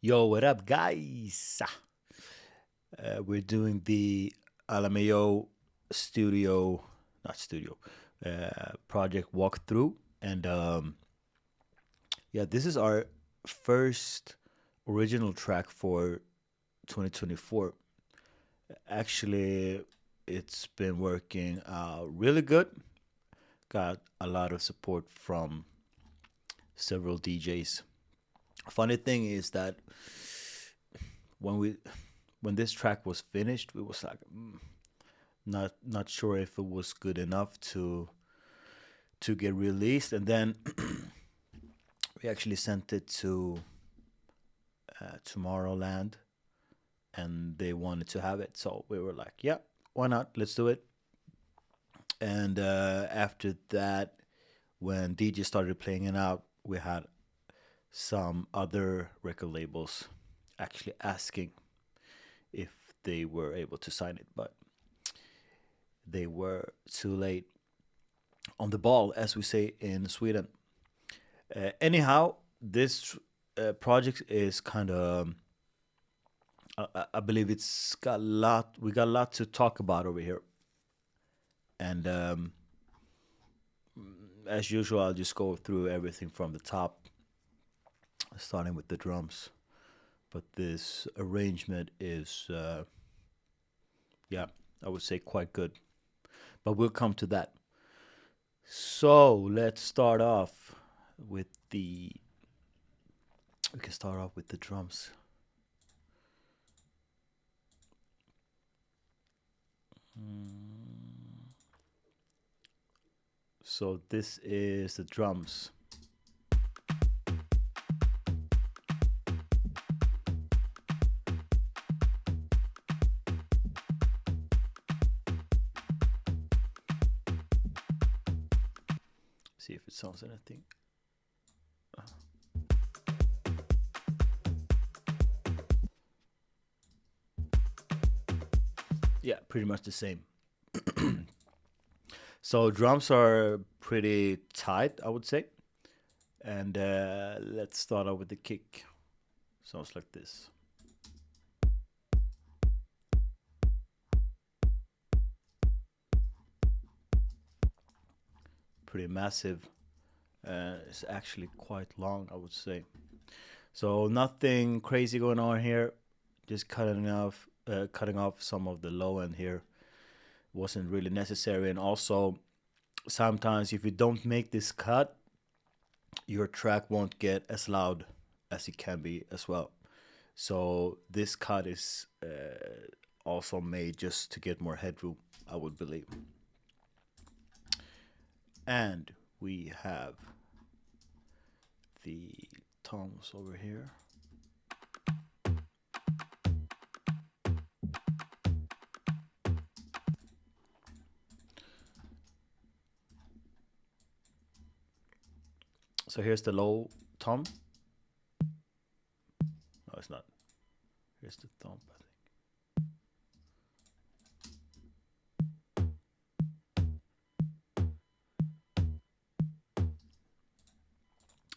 Yo, what up, guys? We're doing the Alameyo studio, not studio, project walkthrough. And yeah, this is our first original track for 2024. Actually, it's been working really good. Got a lot of support from several DJs. Funny thing is that when we when this track was finished, we was like not sure if it was good enough to get released, and then we actually sent it to Tomorrowland, and they wanted to have it, so we were like, yeah, why not? Let's do it. And after that, when DJ started playing it out, we had some other record labels actually asking if they were able to sign it, but they were too late on the ball, as we say in Sweden. Anyhow, this project is kind of, I believe it's got a lot. We got a lot to talk about over here, and as usual, I'll just go through everything from the top, starting with the drums. But this arrangement is, yeah, I would say quite good. But we'll come to that. So let's start off with the. We can start off with the drums. So this is the drums. See if it sounds anything. Yeah, pretty much the same. So drums are pretty tight, I would say. And let's start out with the kick. Sounds like this. Pretty massive. It's actually quite long, I would say. So nothing crazy going on here. Just cutting off some of the low end here wasn't really necessary. And also, sometimes if you don't make this cut, your track won't get as loud as it can be as well. So this cut is also made just to get more headroom, I would believe. And we have the toms over here. So here's the low tom. No, it's not. Here's the thump, I think.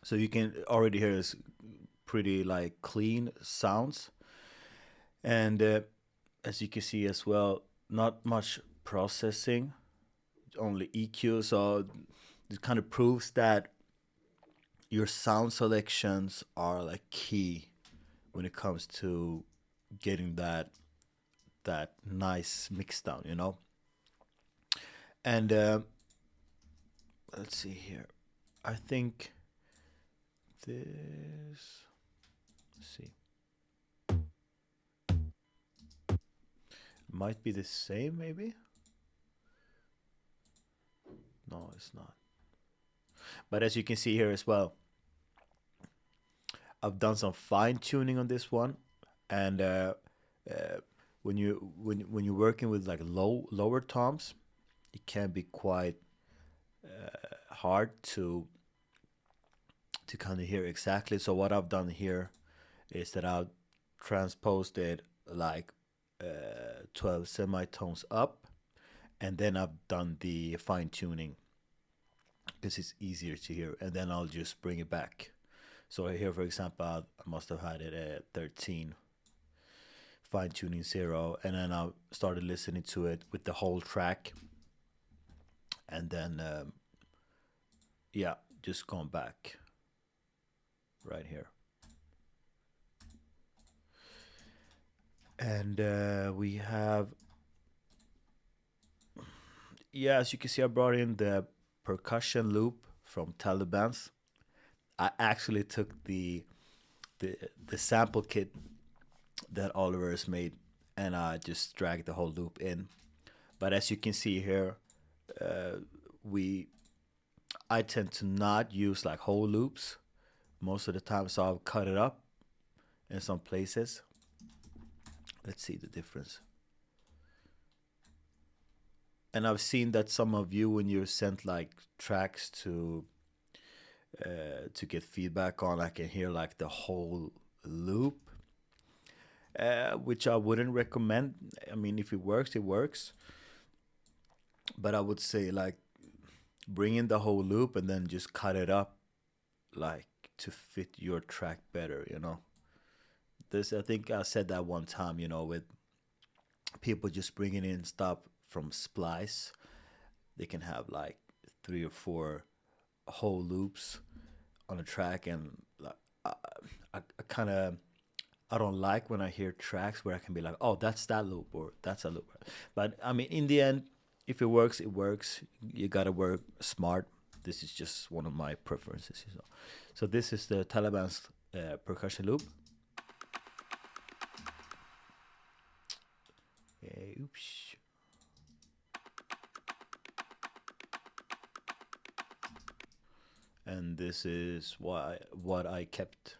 So you can already hear this pretty like clean sounds, and as you can see as well, not much processing, only EQ. So it kind of proves that your sound selections are like key when it comes to getting that nice mix down, you know. And let's see here. I think this. Let's see. Might be the same, maybe. No, it's not. But as you can see here as well, I've done some fine tuning on this one, and uh, when you're working with like lower toms, it can be quite hard to kind of hear exactly. So what I've done here is that I've transposed it like 12 semitones up, and then I've done the fine tuning because it's easier to hear, and then I'll just bring it back. So here, for example, I must have had it at 13, fine tuning 0, and then I started listening to it with the whole track, and then yeah, just gone back right here, and we have, yeah, as you can see, I brought in the percussion loop from Taliban's. I actually took the the sample kit that Oliver has made, and I just dragged the whole loop in. But as you can see here, uh, we I tend to not use like whole loops most of the time, so I'll cut it up in some places. Let's see the difference. And I've seen that some of you, when you sent like tracks to get feedback on, I can hear like the whole loop, which I wouldn't recommend. I mean, if it works, it works. But I would say like bring in the whole loop and then just cut it up like to fit your track better, you know. This, I think I said that one time, you know, with people just bringing in stuff from Splice, they can have like 3 or 4 whole loops on a track, and like, I, I kind of, I don't like when I hear tracks where I can be like, oh, that's that loop or that's a loop. But I mean, in the end, if it works, it works. You gotta work smart. This is just one of my preferences. You know? So this is the Taliban's percussion loop. Oops. And this is what I kept.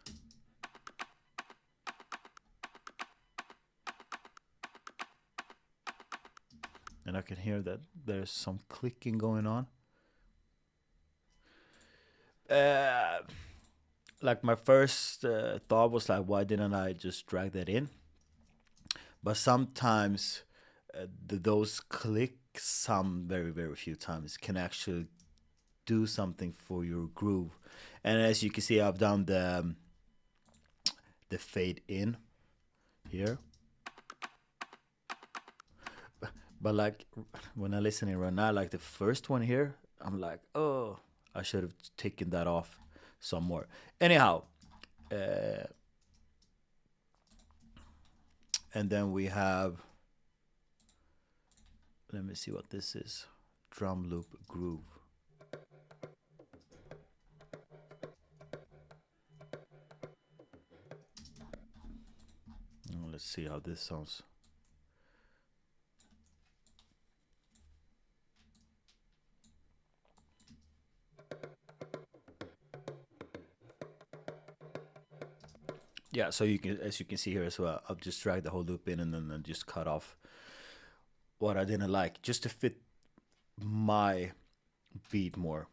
And I can hear that there's some clicking going on. Uh, like my first thought was like, why didn't I just drag that in? But sometimes those clicks, some very very few times, can actually do something for your groove. And as you can see, I've done the fade in here. But like when I listen it right now, like the first one here, I'm like, oh, I should have taken that off some more. Anyhow, uh, and then we have, let me see what this is, drum loop groove. Let's see how this sounds. Yeah, so you can, as you can see here as well, I've just dragged the whole loop in and then just cut off what I didn't like, just to fit my beat more.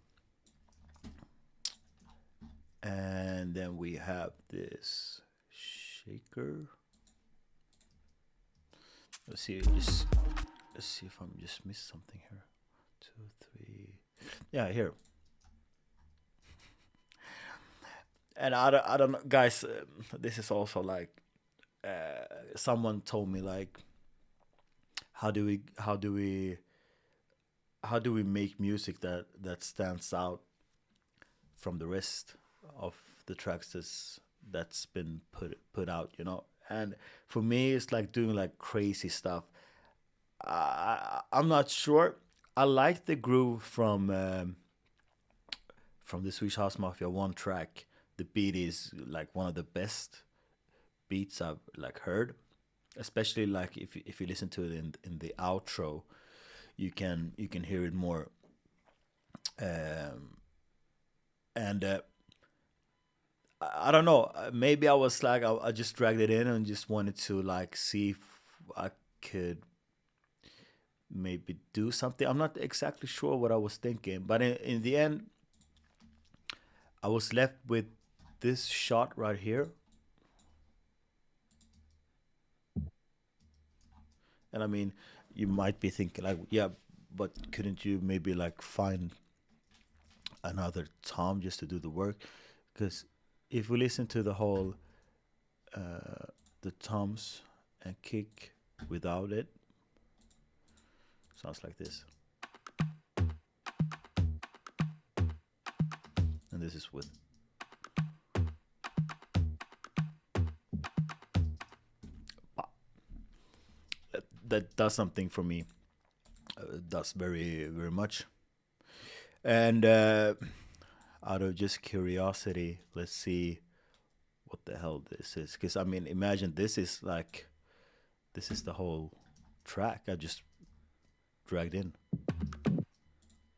And then we have this shaker. Let's see, just let's see if I'm just missed something here. 2, 3, yeah, here. And I don't know, guys. This is also like someone told me like, how do we how do we how do we make music that stands out from the rest of the tracks that's been put out, you know? And for me, it's like doing like crazy stuff. I'm not sure. I like the groove from the Swedish House Mafia one track. The beat is like one of the best beats I've like heard, especially like if you listen to it in the outro, you can hear it more. Um, and I don't know. Maybe I was like I just dragged it in and just wanted to like see if I could maybe do something. I'm not exactly sure what I was thinking, but in the end, I was left with this shot right here. And I mean, you might be thinking like, yeah, but couldn't you maybe like find another Tom just to do the work? Because if we listen to the whole the toms and kick without it, sounds like this. And this is with. That does something for me. Does very very much. And out of just curiosity, let's see what the hell this is. Because I mean, imagine this is like this is the whole track I just dragged in.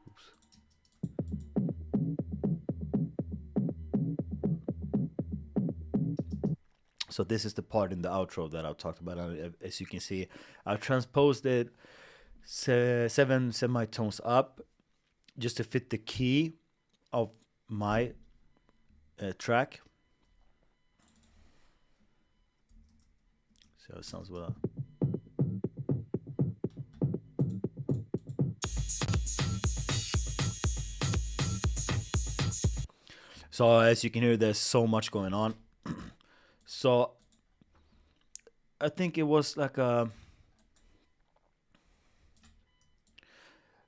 Oops. So this is the part in the outro that I've talked about. As you can see, I've transposed it seven semitones up just to fit the key of my track. See how it sounds without. So as you can hear, there's so much going on. So I think it was like a,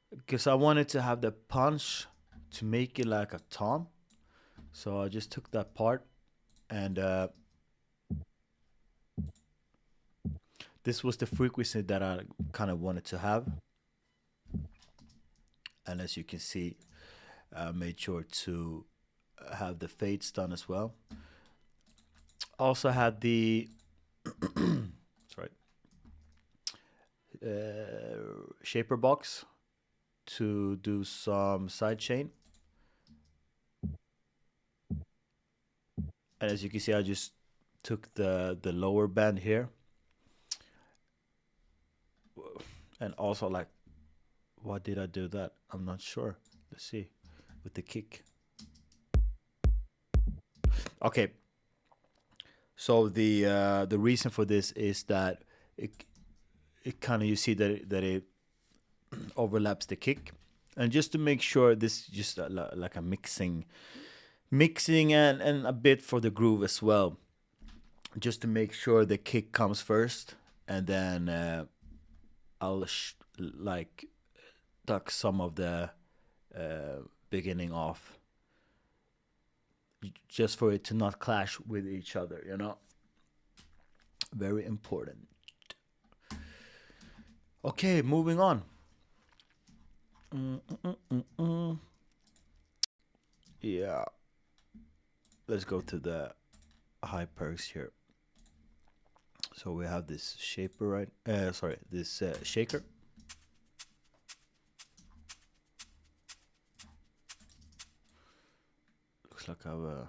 because I wanted to have the punch to make it like a tom. So I just took that part and this was the frequency that I kind of wanted to have. And as you can see, I made sure to have the fades done as well. Also had the sorry shaper box to do some side chain. And as you can see, I just took the lower band here. And also, like, why did I do that? I'm not sure. Let's see. With the kick. Okay. So the reason for this is that it kind of, you see that it overlaps the kick. And just to make sure, this is just like a mixing and a bit for the groove as well. Just to make sure the kick comes first, and then I'll like duck some of the beginning off, just for it to not clash with each other, you know. Very important. Okay, moving on. Yeah, let's go to the high perks here. So we have this shaper, right? Sorry, this shaker. Looks like I've.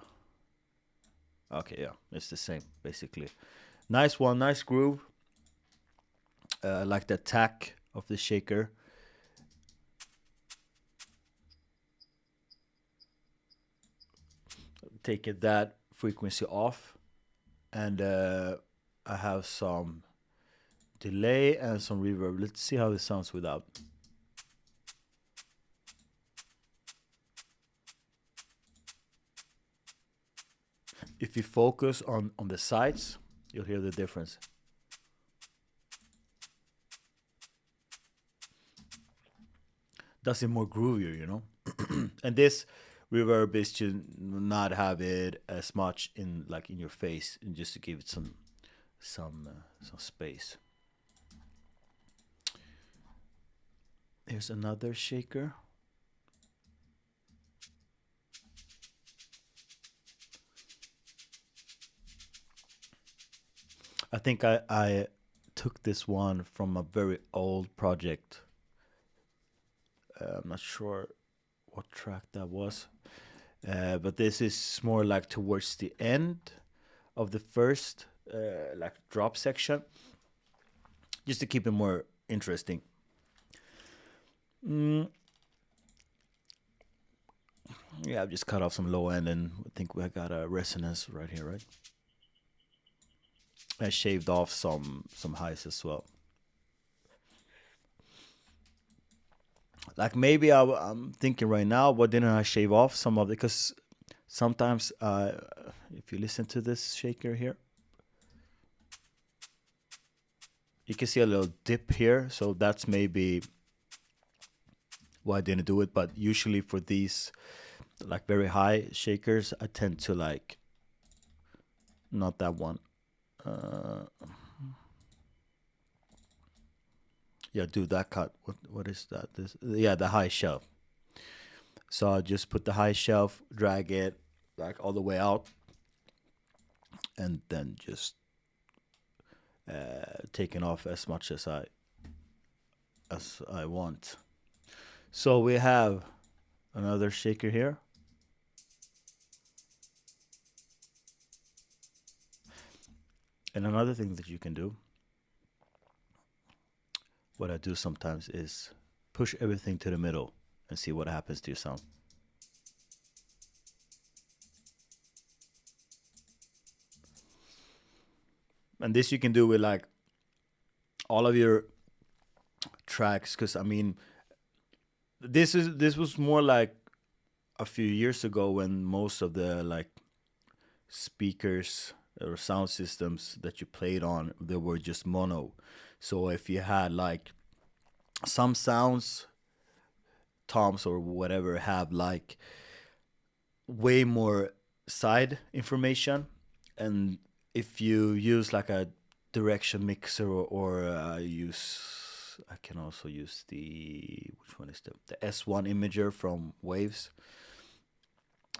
Okay, yeah, it's the same basically. Nice one, nice groove. I like the attack of the shaker. Taking that frequency off, and I have some delay and some reverb. Let's see how this sounds without. If you focus on the sides, you'll hear the difference. Does it more groovier, you know? And this reverb is to not have it as much in like in your face, and just to give it some space. Here's another shaker. I think I took this one from a very old project. I'm not sure what track that was, but this is more like towards the end of the first like drop section, just to keep it more interesting. Yeah, I've just cut off some low end, and I think we got a resonance right here, right? I shaved off some highs as well. Like maybe I'm thinking right now, why didn't I shave off some of it? Because Sometimes, if you listen to this shaker here, you can see a little dip here. So that's maybe why I didn't do it. But usually for these like very high shakers, I tend to like, not that one. Uh, yeah, do that cut. What is that? This, yeah, the high shelf. So I just put the high shelf, drag it like all the way out, and then just taking off as much as I want. So we have another shaker here. And another thing that you can do, what I do sometimes is push everything to the middle and see what happens to your sound. And this you can do with like all of your tracks, because I mean, this was more like a few years ago when most of the like speakers or sound systems that you played on, they were just mono. So if you had like some sounds, toms or whatever, have like way more side information, and if you use like a direction mixer or use, I can also use the, which one is the S1 imager from Waves.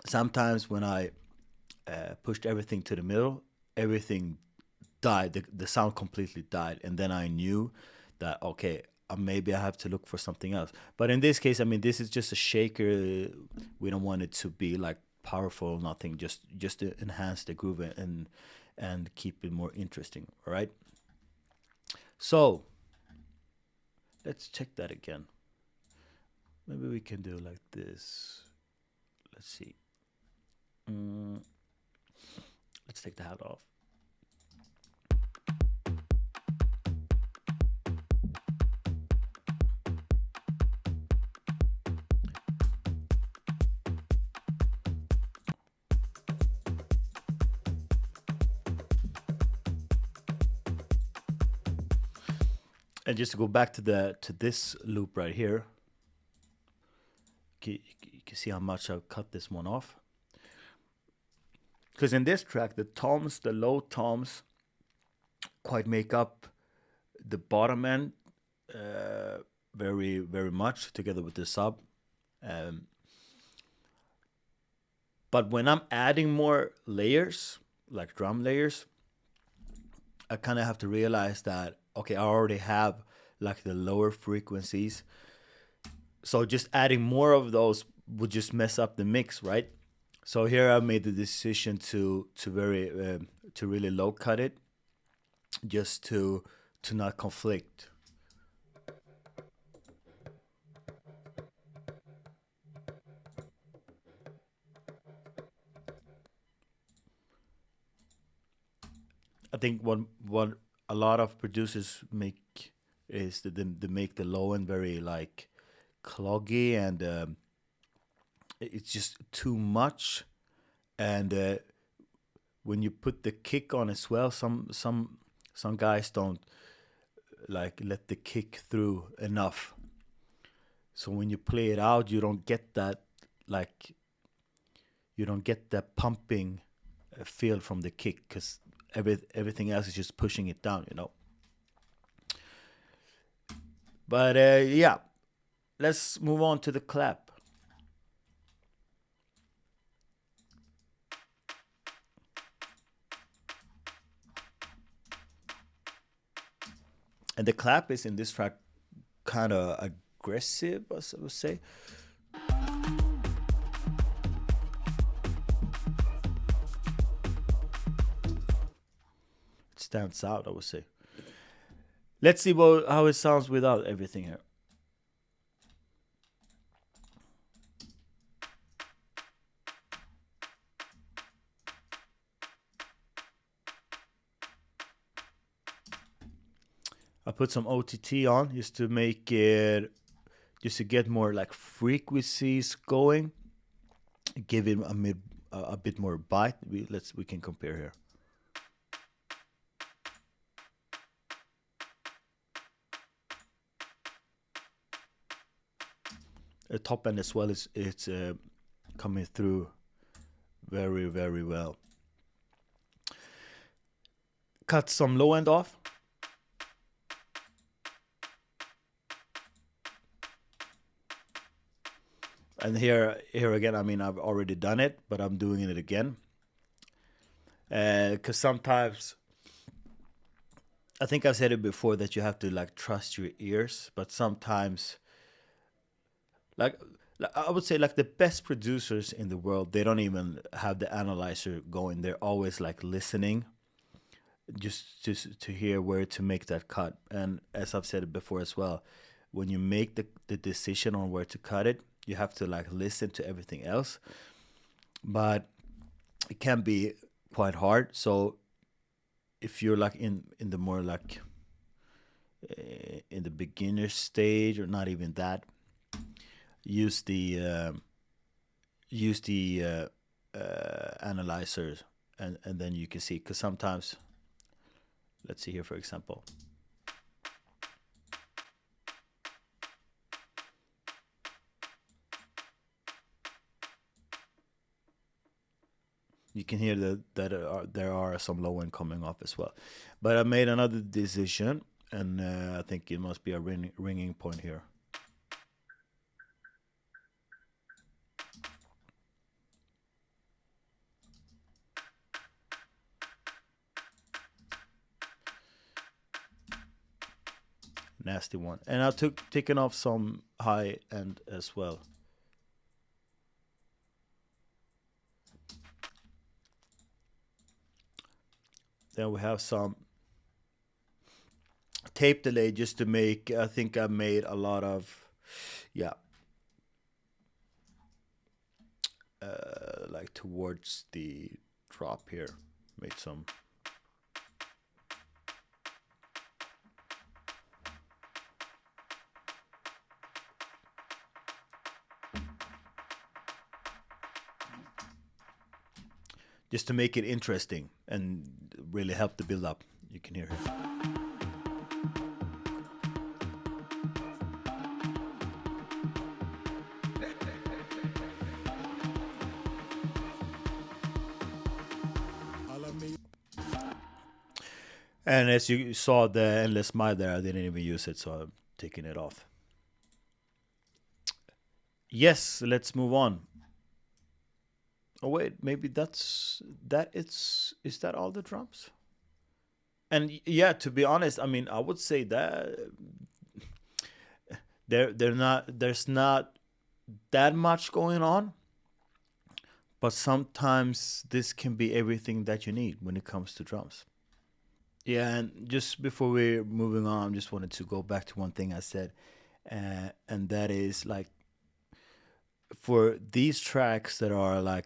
Sometimes when I pushed everything to the middle, everything died. The sound completely died, and then I knew that okay, maybe I have to look for something else. But in this case, I mean, this is just a shaker. We don't want it to be like powerful, nothing. Just to enhance the groove and keep it more interesting. All right. So let's check that again. Maybe we can do like this. Let's see. Let's take the hat off. And just to go back to this loop right here, you can see how much I've cut this one off. Because in this track, the low toms, quite make up the bottom end very, very much together with the sub. Um, but when I'm adding more layers, like drum layers, I kind of have to realize that, okay, I already have like the lower frequencies. So just adding more of those would just mess up the mix, right? So here I made the decision to really low cut it, just to not conflict. I think what a lot of producers make is that they make the low end very like cloggy, and it's just too much. And when you put the kick on as well, some guys don't like let the kick through enough. So when you play it out, you don't get that, like, you don't get that pumping feel from the kick, because everything else is just pushing it down, you know. But yeah, let's move on to the clap. And the clap is in this track kind of aggressive, I would say. It stands out, I would say. Let's see how it sounds without everything here. I put some OTT on just to make it, just to get more like frequencies going, give it a bit more bite. We can compare here. The top end as well is it's coming through very very well. Cut some low end off. And here again, I mean, I've already done it, but I'm doing it again. Because sometimes, I think I've said it before that you have to like trust your ears, but sometimes, like, I would say, like the best producers in the world, they don't even have the analyzer going. They're always like listening, just to hear where to make that cut. And as I've said it before as well, when you make the decision on where to cut it, you have to like listen to everything else. But it can be quite hard. So if you're like in the more like in the beginner stage, or not even that, use the analyzers, and then you can see, because sometimes, let's see here for example, you can hear there are some low end coming off as well. But I made another decision, and I think it must be a ringing point here. Nasty one. And I taken off some high end as well. Then we have some tape delay, just to make, I think I made a lot of, yeah, like towards the drop here, made some. Just to make it interesting and really help the build up. You can hear here. And as you saw the endless mile there, I didn't even use it, so I'm taking it off. Yes, let's move on. Oh wait, maybe it's is that all the drums? And yeah, to be honest, I mean, I would say that there's not that much going on, but sometimes this can be everything that you need when it comes to drums. Yeah, and just before we're moving on, just wanted to go back to one thing I said, and that is like, for these tracks that are like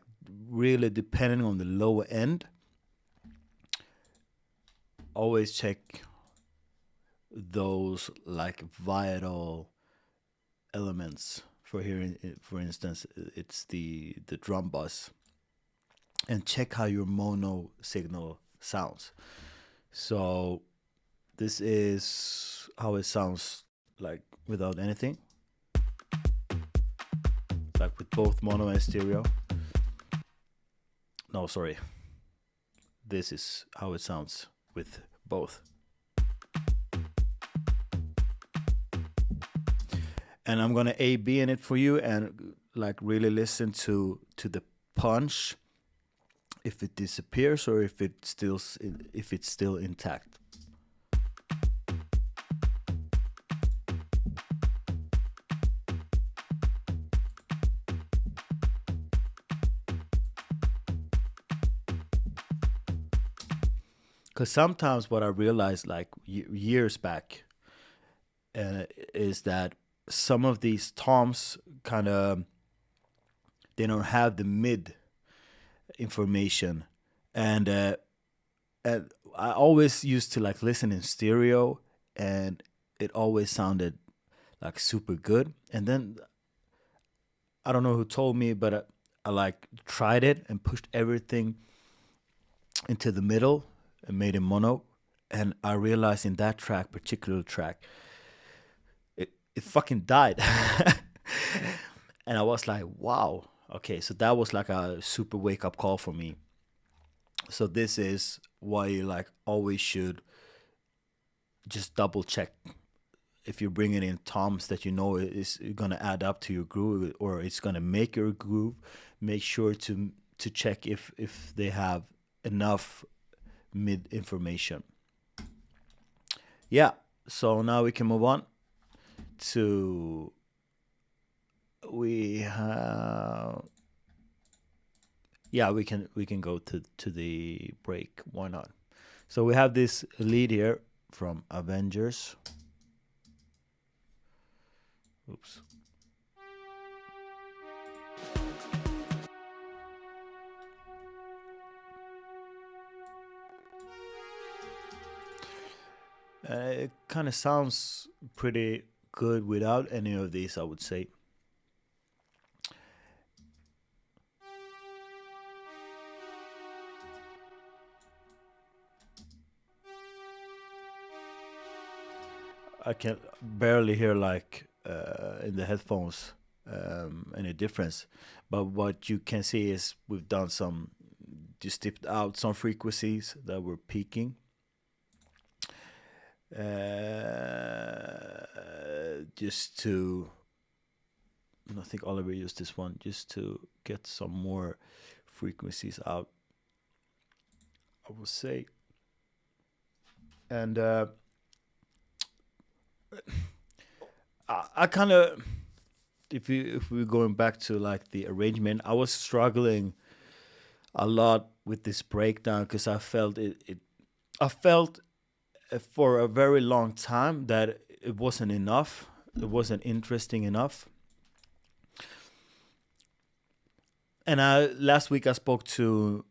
really depending on the lower end, always check those like vital elements. For here, for instance, it's the drum bus, and check how your mono signal sounds. So this is how it sounds like without anything, like with both mono and stereo. No, sorry. This is how it sounds with both. And I'm gonna A/B in it for you, and like really listen to the punch, if it disappears or if it's still intact. Because sometimes what I realized, like years back, is that some of these toms kind of, they don't have the mid information, and and I always used to like listen in stereo, and it always sounded like super good. And then I don't know who told me, but I like tried it and pushed everything into the middle and made it mono. And I realized in that track, particular track, it fucking died. And I was like, wow. Okay, so that was like a super wake up call for me. So this is why you like always should just double check if you're bringing in toms that you know is gonna add up to your groove or it's gonna make your groove. Make sure to check if they have enough mid information. Yeah. So now we can move on to we have yeah we can go to the break. Why not? So we have this lead here from Avengers. Oops. It kind of sounds pretty good without any of these, I would say. I can barely hear like in the headphones any difference, but what you can see is we've done some just dipped out some frequencies that were peaking. Just to, I think Oliver used this one just to get some more frequencies out, I would say. And I kind of, if we're going back to like the arrangement, I was struggling a lot with this breakdown because I felt I felt for a very long time that it wasn't enough. It wasn't interesting enough. And last week I spoke to,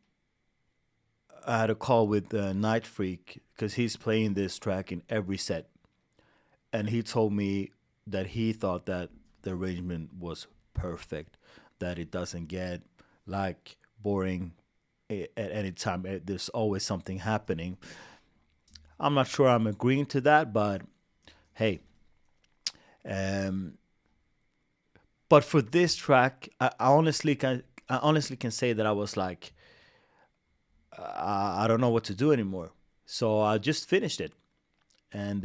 I had a call with Night Freak because he's playing this track in every set, and he told me that he thought that the arrangement was perfect, that it doesn't get like boring at any time. There's always something happening. I'm not sure I'm agreeing to that, but hey. Um, but for this track, I honestly can say that I was like, I don't know what to do anymore. So I just finished it, and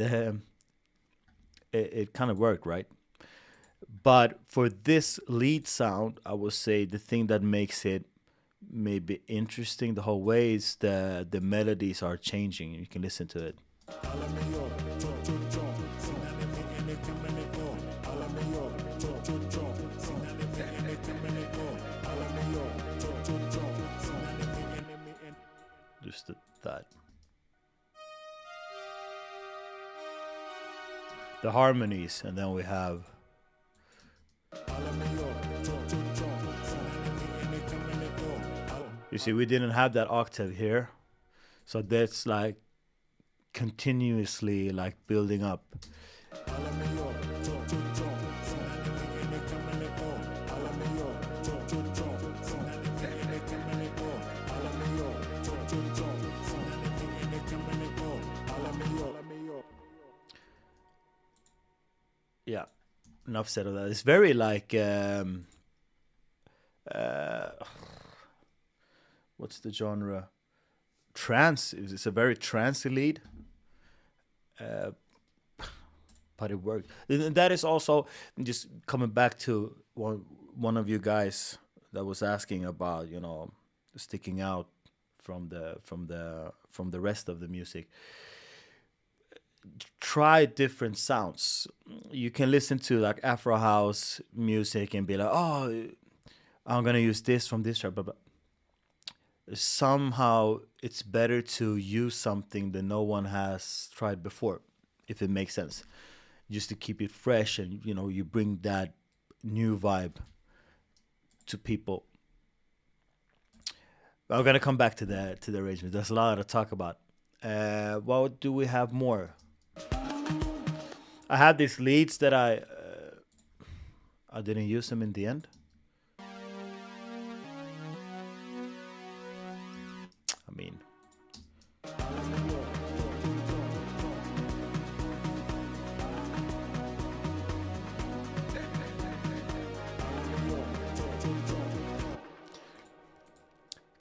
it kind of worked, right? But for this lead sound, I would say the thing that makes it maybe interesting the whole way is the melodies are changing. You can listen to it. Just that. The harmonies, and then we have. You see, we didn't have that octave here, so that's like continuously like building up. Yeah, enough said of that. It's very like uh, what's the genre? Trance. It's a very trancey lead, uh, but it worked. And that is also just coming back to one of you guys that was asking about sticking out from the rest of the music. Try different sounds. You can listen to like Afro House music and be like, oh, I'm gonna use this from this track, but somehow it's better to use something that no one has tried before, if it makes sense, just to keep it fresh and you bring that new vibe to people. I'm gonna come back to the arrangement. There's a lot to talk about. What do we have more? I had these leads that I didn't use them in the end.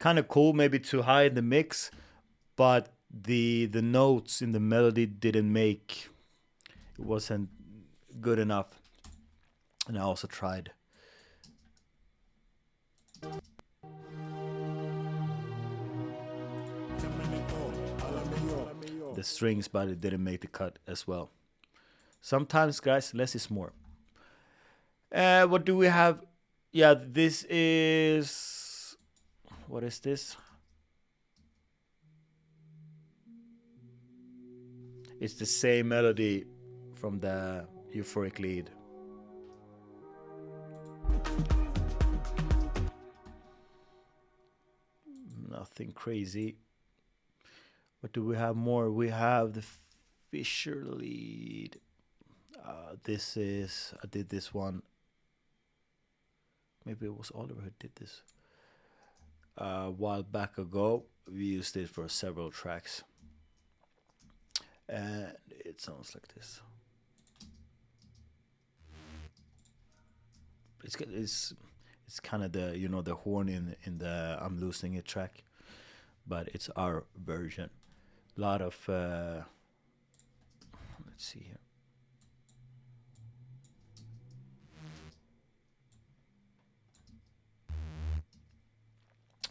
kind of cool maybe to hide the mix, but the notes in the melody didn't make, it wasn't good enough. And I also tried the strings, but it didn't make the cut as well. Sometimes, guys, less is more. What do we have? Yeah, this is, what is this? It's the same melody from the euphoric lead. Nothing crazy. What do we have more? We have the Fisher lead. This is, I did this one. Maybe it was Oliver who did this. A while back ago, we used it for several tracks. And it sounds like this. It's kind of the, you know, the horn in the I'm Losing It track, but it's our version. A lot of let's see here.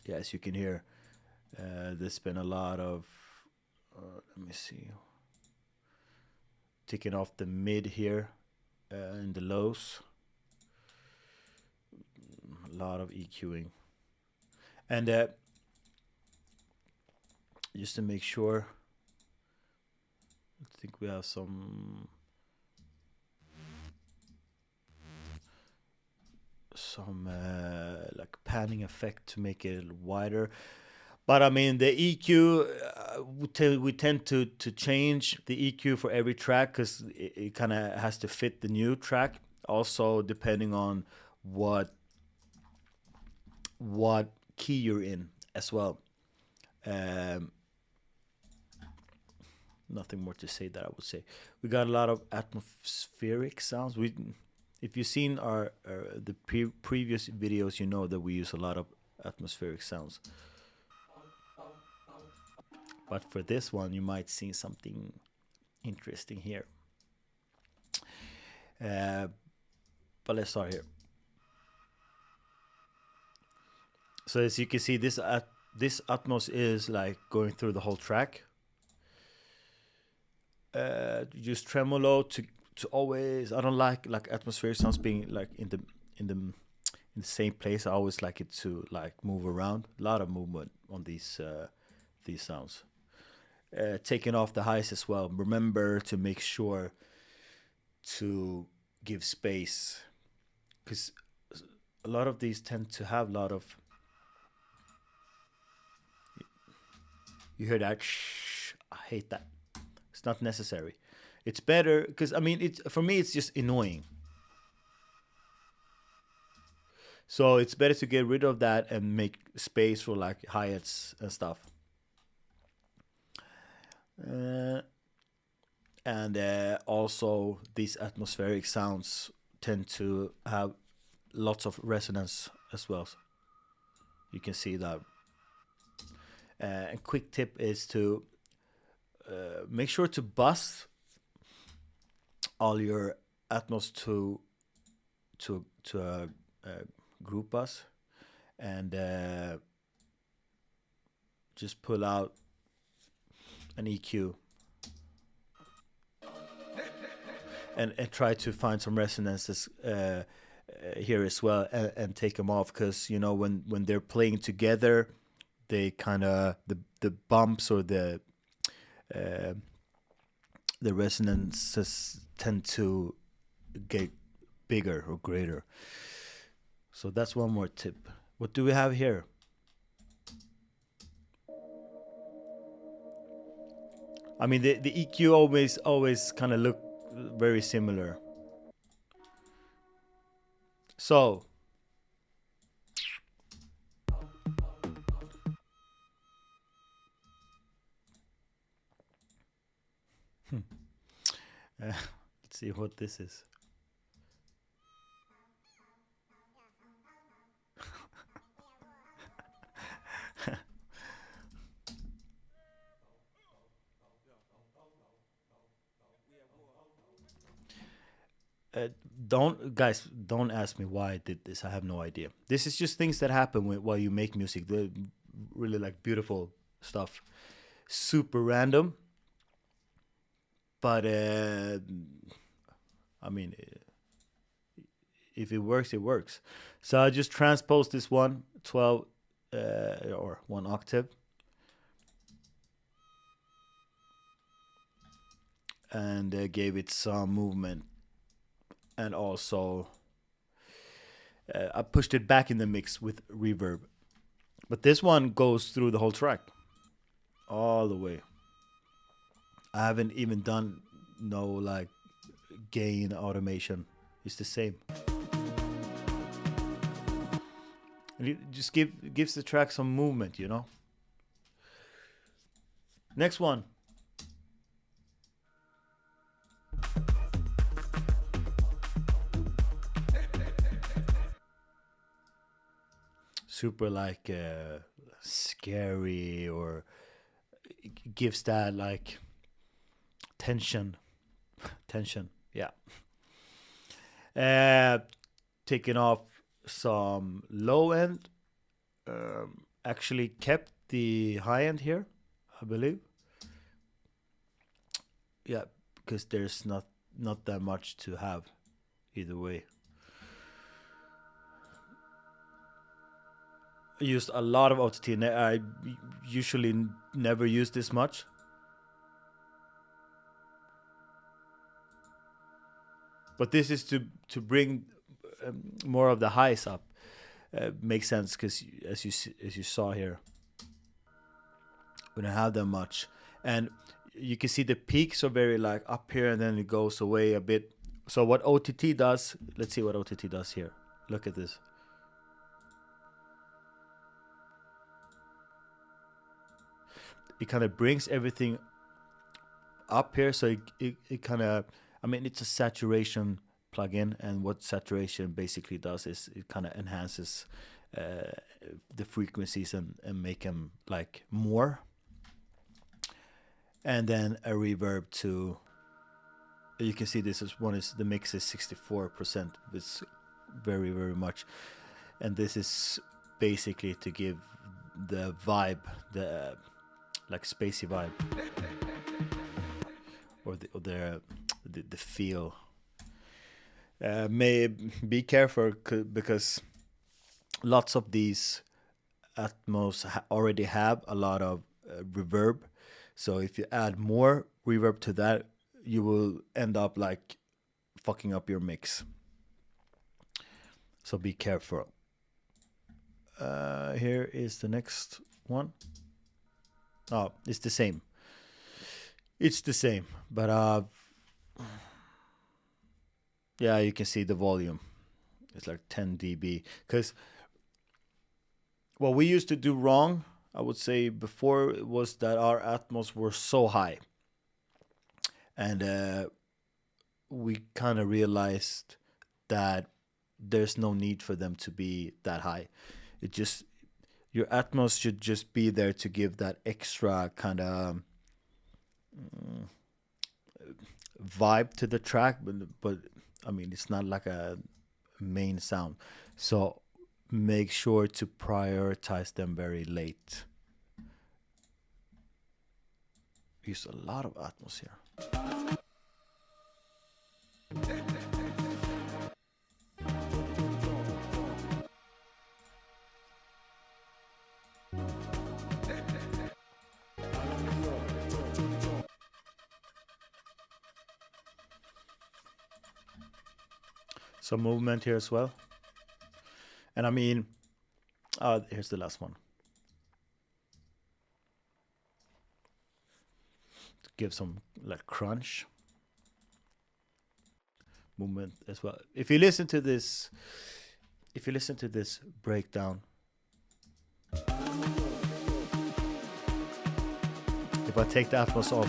Yeah, as you can hear, there's been a lot of let me see, taking off the mid here in the lows. A lot of EQing, and just to make sure, I think we have some like panning effect to make it wider. But I mean, the EQ, we tend to change the EQ for every track because it kind of has to fit the new track. Also, depending on what key you're in as well. Nothing more to say that I would say. We got a lot of atmospheric sounds. If you've seen our the previous videos, you know that we use a lot of atmospheric sounds. But for this one, you might see something interesting here. But let's start here. So as you can see, this Atmos is like going through the whole track. Use tremolo to always. I don't like atmospheric sounds being like in the same place. I always like it to like move around. A lot of movement on these sounds. Taking off the highs as well. Remember to make sure to give space, because a lot of these tend to have a lot of. You hear that? Shh, I hate that. It's not necessary. It's better because I mean, for me, it's just annoying. So it's better to get rid of that and make space for like hi-hats and stuff. And also, these atmospheric sounds tend to have lots of resonance as well. You can see that. A quick tip is to make sure to bus all your Atmos to a group bus, and just pull out an EQ and try to find some resonances here as well, and take them off, because you know when they're playing together, they kind of the bumps or the resonances tend to get bigger or greater. So that's one more tip. What do we have here? I mean, the EQ always kind of look very similar. So let's see what this is. Uh, don't ask me why I did this. I have no idea. This is just things that happen while you make music. They're really like beautiful stuff. Super random, but I mean, if it works, it works. So I just transposed this one 12 or one octave, and gave it some movement, and also I pushed it back in the mix with reverb. But this one goes through the whole track, all the way. I haven't even done no like gain automation. It's the same. And it just gives the track some movement, you know. Next one. Super like scary, or it gives that like tension. Yeah. Taking off some low end. Actually kept the high end here, I believe. Yeah, because there's not that much to have either way. I used a lot of OTT. I usually never use this much. But this is to bring more of the highs up. Makes sense because as you saw here, we don't have that much, and you can see the peaks are very like up here, and then it goes away a bit. So what OTT does? Let's see what OTT does here. Look at this. It kind of brings everything up here, so it kind of, I mean, it's a saturation plugin, and what saturation basically does is it kind of enhances the frequencies and make them like more. And then a reverb to, you can see this is one is the mix is 64%. It's very much, and this is basically to give the vibe, the like spacey vibe, or the feel. May be careful because lots of these Atmos already have a lot of reverb. So if you add more reverb to that, you will end up like fucking up your mix. So be careful. Here is the next one. Oh, it's the same. It's the same, but yeah, you can see the volume. It's like 10 dB. Because what we used to do wrong, I would say before, was that our Atmos were so high. And we kind of realized that there's no need for them to be that high. It just, your Atmos should just be there to give that extra kind of vibe to the track, but I mean, it's not like a main sound. So make sure to prioritize them very late. Use a lot of Atmos here. Some movement here as well. And I mean, here's the last one. To give some like crunch movement as well. If you listen to this breakdown, if I take the Atmos off,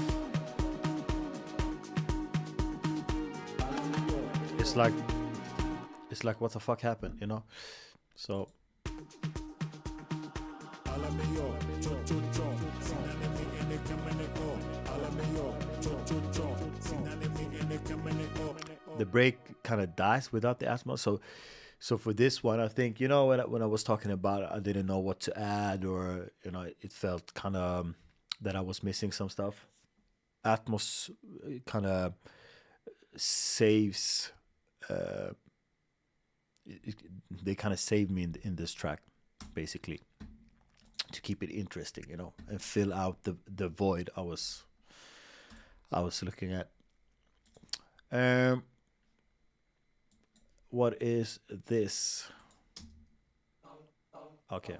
it's like what the fuck happened, you know? So the break kind of dies without the Atmos. So for this one, I think, when I was talking about it, I didn't know what to add, or it felt kind of that I was missing some stuff. Atmos kind of saves. Uh, they kind of saved me in this track, basically, to keep it interesting, and fill out the void I was looking at. What is this? Okay.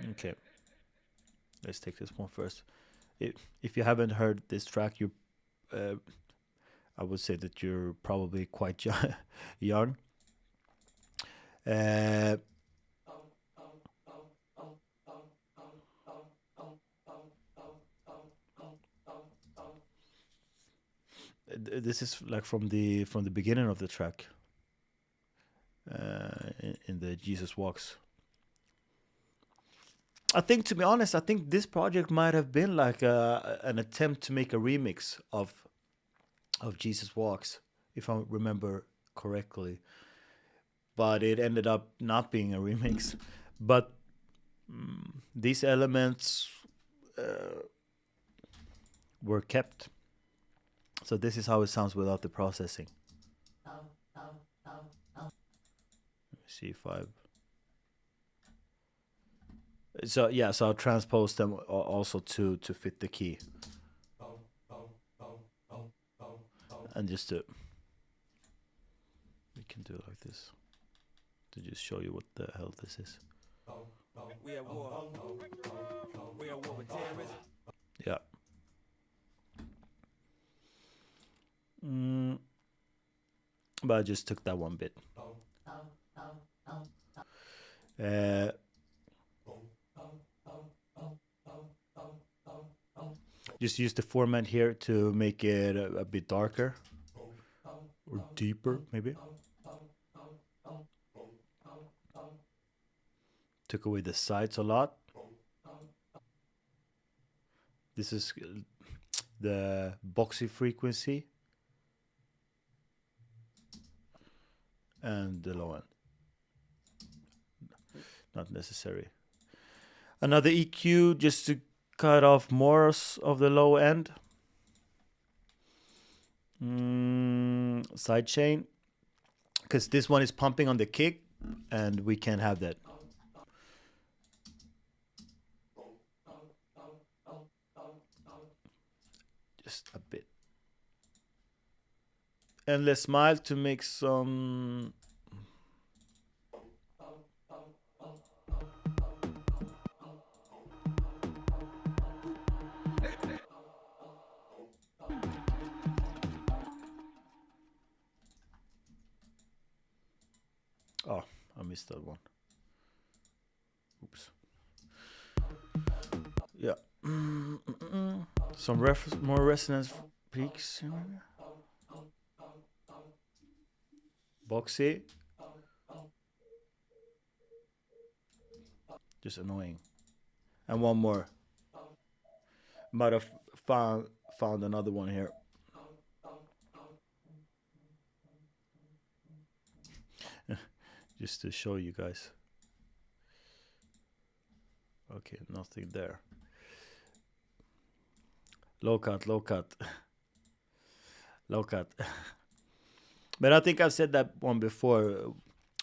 Okay. Let's take this one first. If you haven't heard this track, I would say that you're probably quite young. Uh, this is like from the beginning of the track, in the Jesus Walks. I think, to be honest, I think this project might have been like an attempt to make a remix of Jesus Walks, if I remember correctly. But it ended up not being a remix. But these elements were kept. So this is how it sounds without the processing. Let me see if I've... So yeah, so I'll transpose them also to fit the key. And just to... We can do it like this. To just show you what the hell this is. We at war. We at war with terrorism. Yeah. But I just took that one bit. Just use the format here to make it a bit darker. Or deeper, maybe. Took away the sides a lot. This is the boxy frequency. And the low end. Not necessary. Another EQ just to cut off more of the low end. Sidechain. Because this one is pumping on the kick, and we can't have that. Just a bit. Endless Smile to make some... Oh, I missed that one. Oops. Yeah. Some more resonance peaks. Boxy. Just annoying. And one more. Might have found another one here. Just to show you guys. Okay, nothing there. Low cut. Low cut. But I think I've said that one before.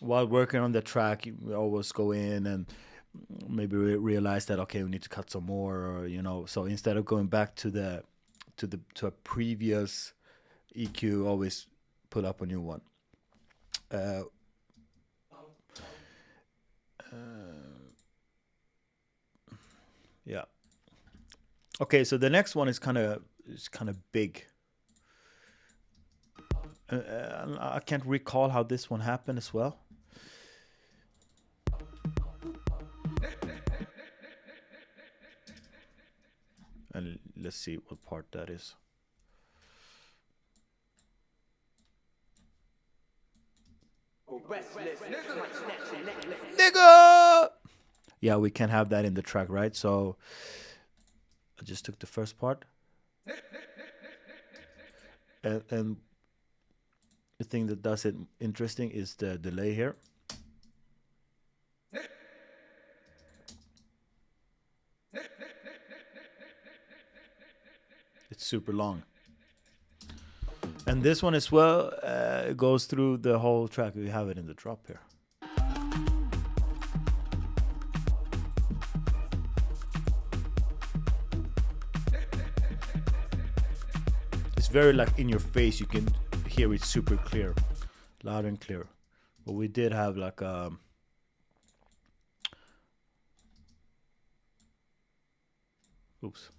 While working on the track, we always go in and maybe realize that, okay, we need to cut some more, or so instead of going back to a previous EQ, always put up a new one. Yeah. Okay, so the next one is kind of big. I can't recall how this one happened as well. And let's see what part that is. Nigga! Yeah, we can have that in the track, right? So I just took the first part, and the thing that does it interesting is the delay here. It's super long. And this one as well goes through the whole track. We have it in the drop here. It's very like in your face. You can hear it super clear, loud and clear. But we did have like oops.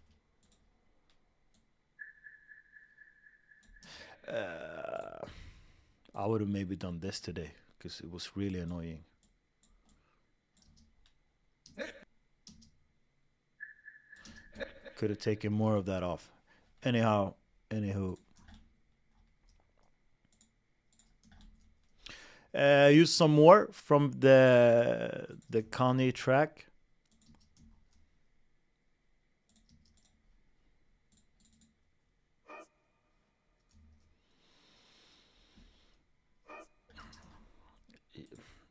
I would have maybe done this today because it was really annoying. Could have taken more of that off. Anywho. Use some more from the Kanye track.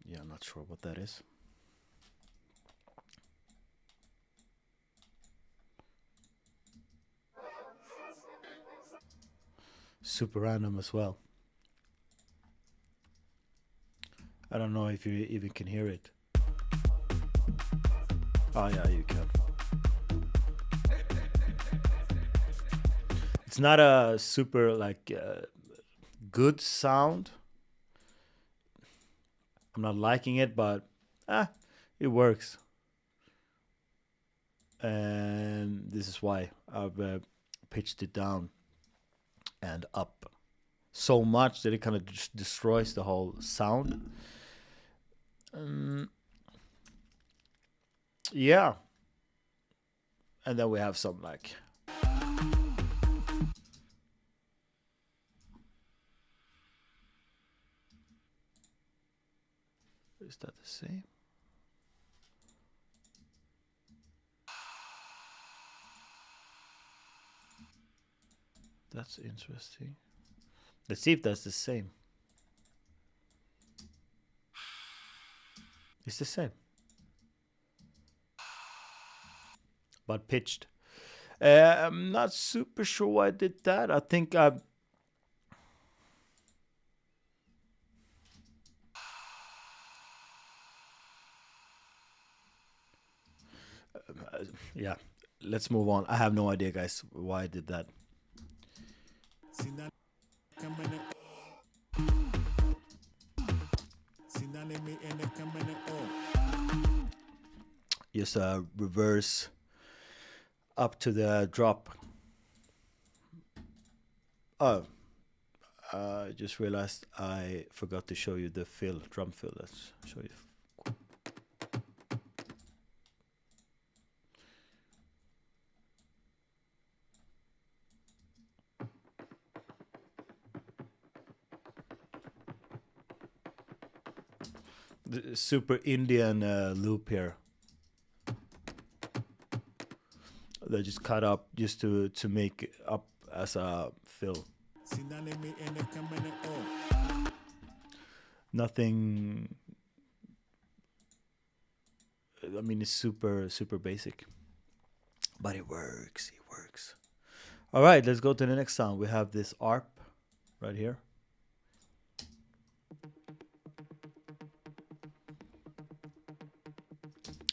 Yeah, I'm not sure what that is. Super random as well. I don't know if you even can hear it. Oh yeah, you can. It's not a super like good sound. I'm not liking it, but it works. And this is why I've pitched it down and up so much that it kind of just destroys the whole sound. Yeah. And then we have some like is that the same? That's interesting. Let's see if that's the same. It's the same. But pitched. I'm not super sure why I did that. I think yeah. Let's move on. I have no idea, guys, why I did that. Just reverse up to the drop. Oh, I just realized I forgot to show you the fill, drum fill. Let's show you. The super Indian loop here. They just cut up just to make up as a fill. Nothing. I mean, it's super basic, but it works. It works. All right, let's go to the next sound. We have this ARP right here.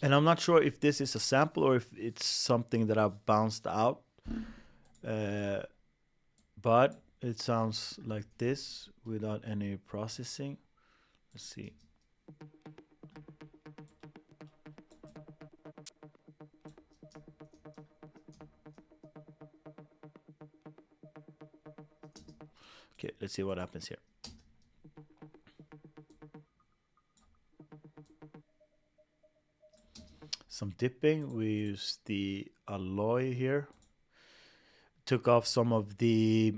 And I'm not sure if this is a sample or if it's something that I've bounced out. But it sounds like this without any processing. Let's see. Okay, let's see what happens here. Some dipping. We use the alloy here. Took off some of the.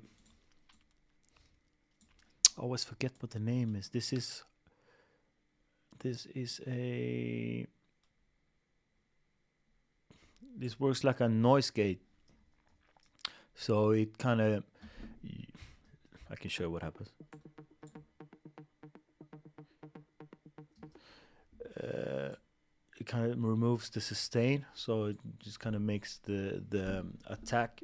I always forget what the name is. This is a. this works like a noise gate. So it kind of, I can show you what happens. It kind of removes the sustain, so it just kind of makes the attack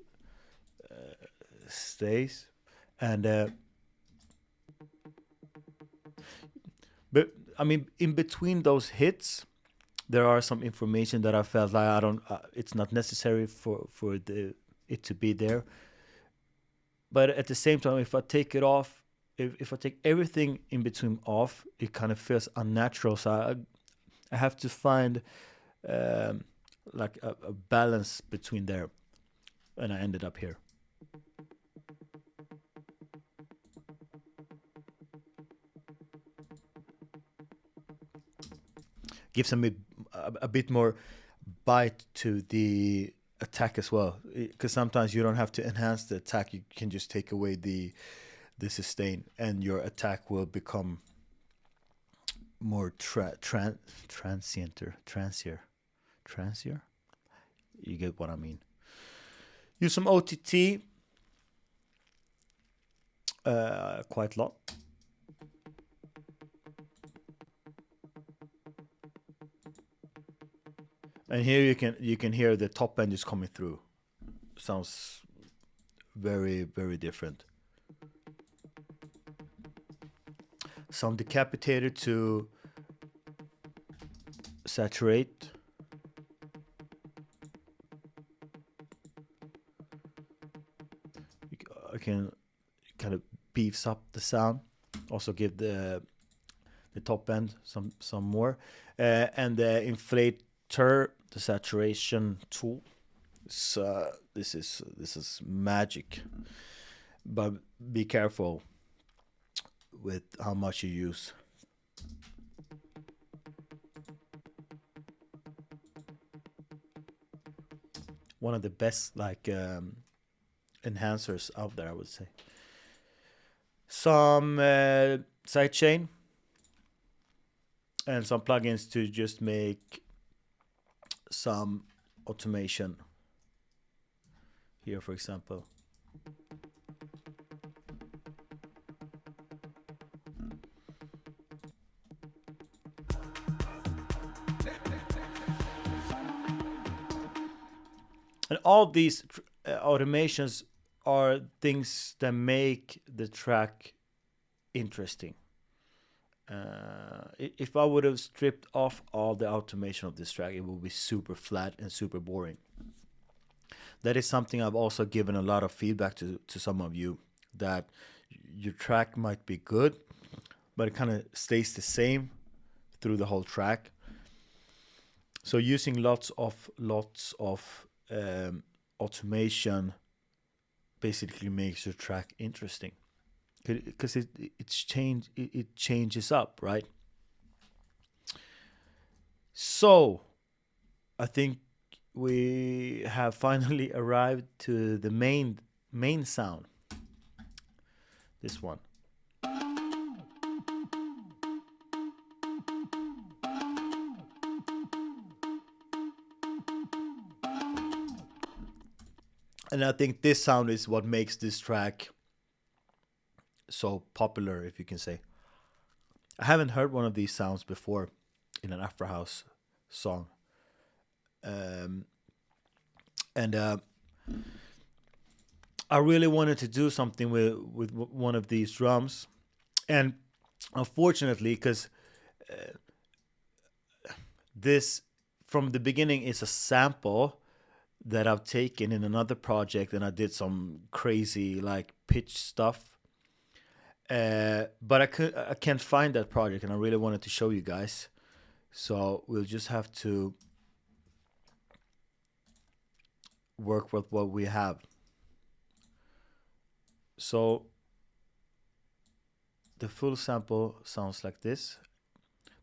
stays, and but I mean, in between those hits, there are some information that I felt like I don't. It's not necessary for it to be there. But at the same time, if I take it off, if I take everything in between off, it kind of feels unnatural. So I have to find like a balance between there, and I ended up here. Gives a bit more bite to the attack as well, because sometimes you don't have to enhance the attack. You can just take away the sustain, and your attack will become more transier. You get what I mean. Use some OTT quite a lot. And here you can hear the top end is coming through. Sounds very, very different. Some decapitator to saturate. I can kind of beefs up the sound. Also give the top end some more, and the inflator, the saturation tool. So this is magic, but be careful with how much you use. One of the best like enhancers out there, I would say. Some sidechain and some plugins to just make some automation. Here, for example. And all these automations are things that make the track interesting. If I would have stripped off all the automation of this track, it would be super flat and super boring. That is something I've also given a lot of feedback to some of you, that your track might be good, but it kind of stays the same through the whole track. So using lots of automation basically makes your track interesting, because it changes up, right? So I think we have finally arrived to the main sound. This one. And I think this sound is what makes this track so popular, if you can say. I haven't heard one of these sounds before in an Afro House song. And I really wanted to do something with one of these drums. And unfortunately, because this from the beginning is a sample that I've taken in another project, and I did some crazy like pitch stuff. But I can't find that project, and I really wanted to show you guys. So we'll just have to work with what we have. So the full sample sounds like this.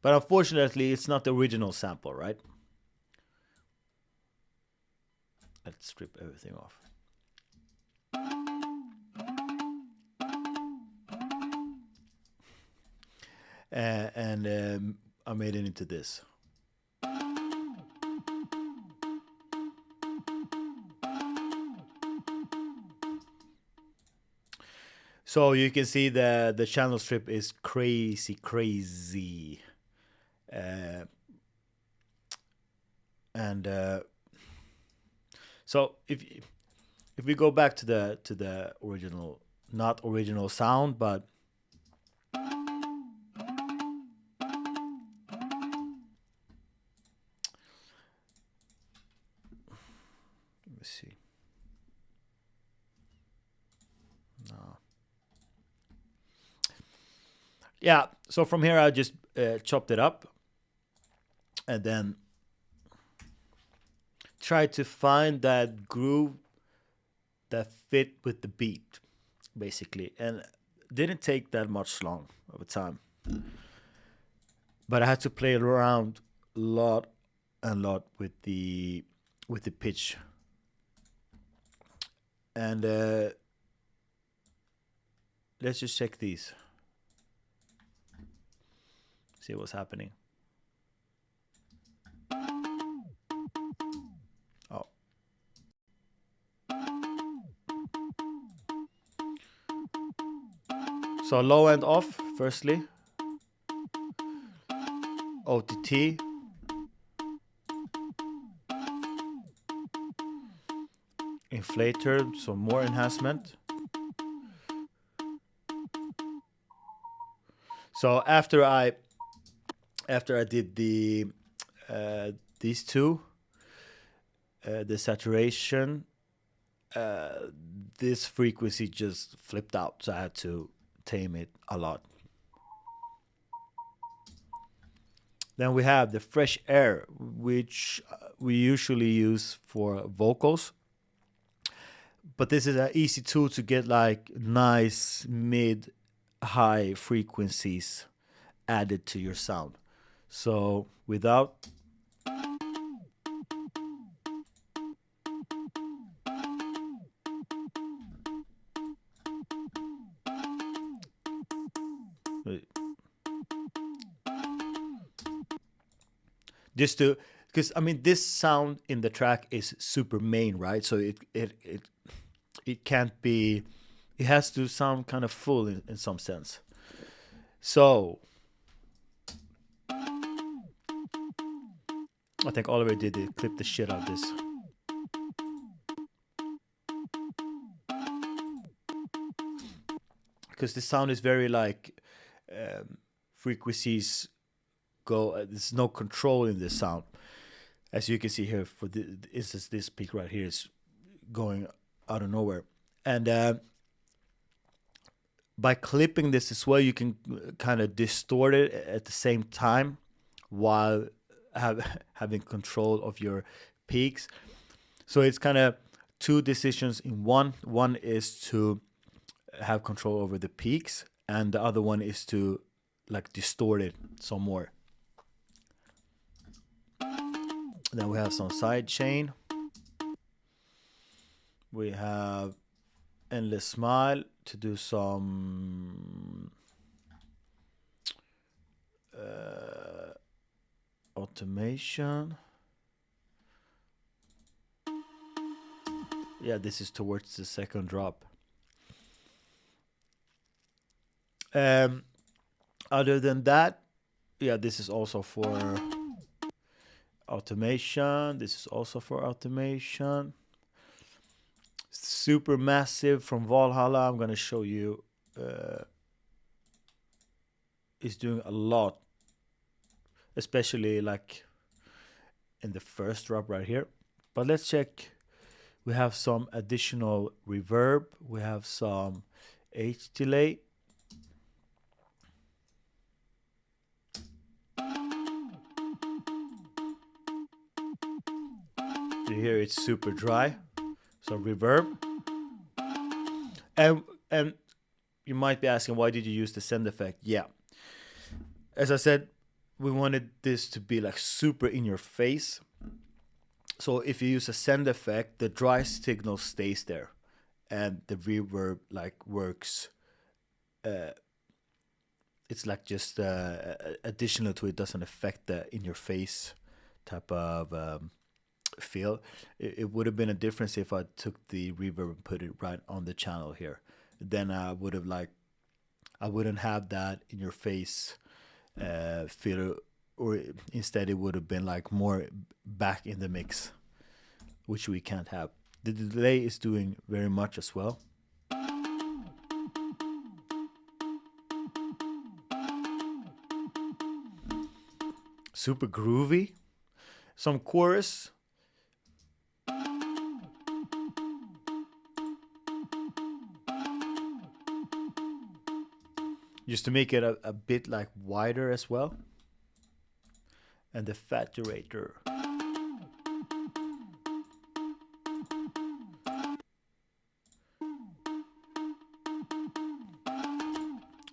But unfortunately, it's not the original sample, right? Let's strip everything off. And I made it into this. So you can see the channel strip is crazy. Uh, and so if we go back to the original, not original sound, but let me see. No. Yeah, so from here I just chopped it up and then tried to find that groove that fit with the beat, basically, and didn't take that much long of a time. But I had to play around a lot and lot with the pitch, and let's just check these, see what's happening. Oh, so low end off firstly, OTT, inflator, so more enhancement. So after I did the these two, the saturation, this frequency just flipped out, so I had to tame it a lot. Then we have the fresh air, which we usually use for vocals, but this is an easy tool to get like nice mid high frequencies added to your sound. So without just to, because I mean this sound in the track is super main, right? So it can't be, it has to sound kind of full in some sense. So I think Oliver did it, clip the shit out of this. Because the sound is very like frequencies go, there's no control in this sound. As you can see here, for the instance, this peak right here is going out of nowhere. And by clipping this as well, you can kind of distort it at the same time while having control of your peaks. So it's kind of two decisions in one. One is to have control over the peaks, and the other one is to like distort it some more. Then we have some side chain. We have endless smile to do some automation. Yeah, this is towards the second drop. Other than that, yeah, this is also for automation. This is also for automation. Super massive from Valhalla. I'm gonna show you. Is doing a lot, especially like in the first drop right here. But let's check. We have some additional reverb. We have some H delay. You hear it's super dry. So reverb. And you might be asking, why did you use the send effect? Yeah. As I said, we wanted this to be like super in your face. So if you use a send effect, the dry signal stays there, and the reverb like works. It's like just additional to it, doesn't affect the in your face type of feel. It would have been a difference if I took the reverb and put it right on the channel here, then I wouldn't have that in your face feel, or instead it would have been like more back in the mix, which we can't have. The delay is doing very much as well. Super groovy. Some chorus. Just to make it a bit like wider as well. And the faturator.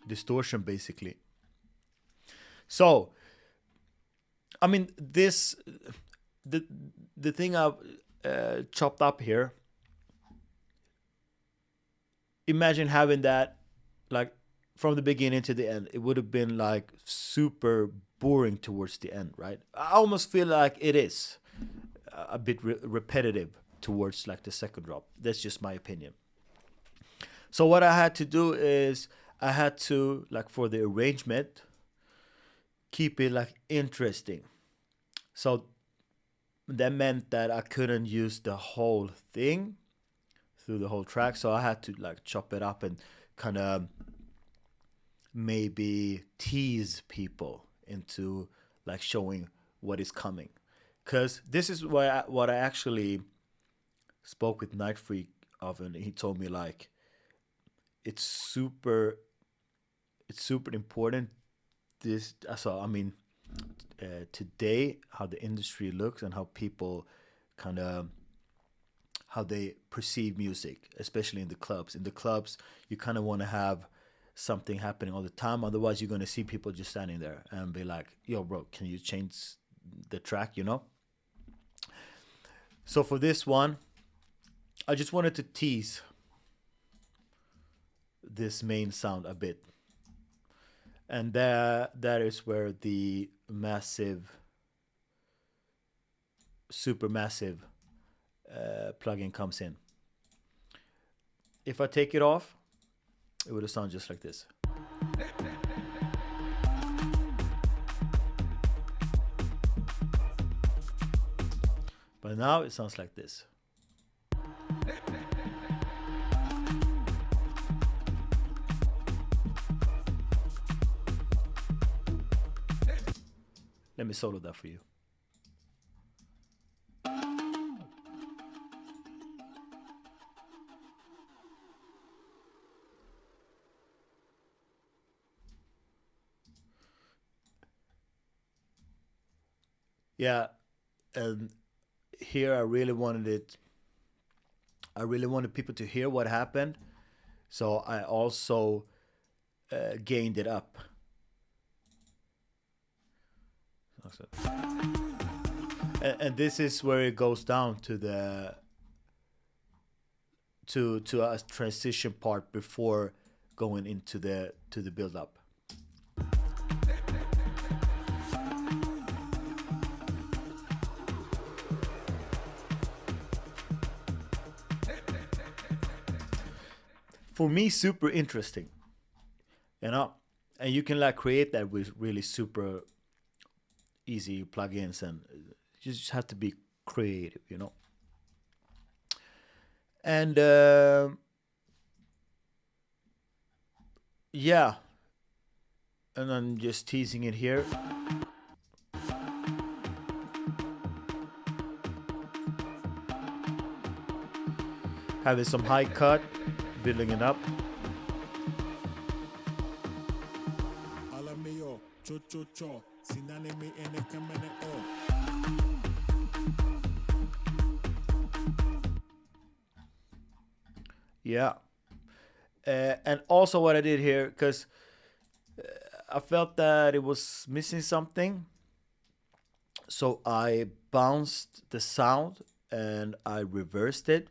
Distortion basically. So, I mean, the thing I've chopped up here. Imagine having that like from the beginning to the end. It would have been like super boring towards the end, right? I almost feel like it is a bit repetitive towards like the second drop. That's just my opinion. So what I had to do is I had to, like, for the arrangement, keep it like interesting. So that meant that I couldn't use the whole thing through the whole track. So I had to like chop it up and kind of maybe tease people into like showing what is coming. Because this is what I actually spoke with Night Freak of, and he told me like it's super important. This, so I mean, today how the industry looks and how people kind of how they perceive music, especially in the clubs. In the clubs, you kind of want to have something happening all the time. Otherwise, you're going to see people just standing there and be like, yo, bro, can you change the track, you know? So for this one, I just wanted to tease this main sound a bit. And that is where the massive, super massive plugin comes in. If I take it off, it would have sounded just like this. But now it sounds like this. Let me solo that for you. Yeah, and here I really wanted people to hear what happened, so I also gained it up. And this is where it goes down to the to a transition part before going into the build up. For me, super interesting, you know, and you can like create that with really super easy plugins, and you just have to be creative, you know. And yeah, and I'm just teasing it here. Having some high cut, building it up. Alameyo, cho cho cho, sinaneme ene kamene o. Yeah. And also what I did here, because I felt that it was missing something. So I bounced the sound and I reversed it.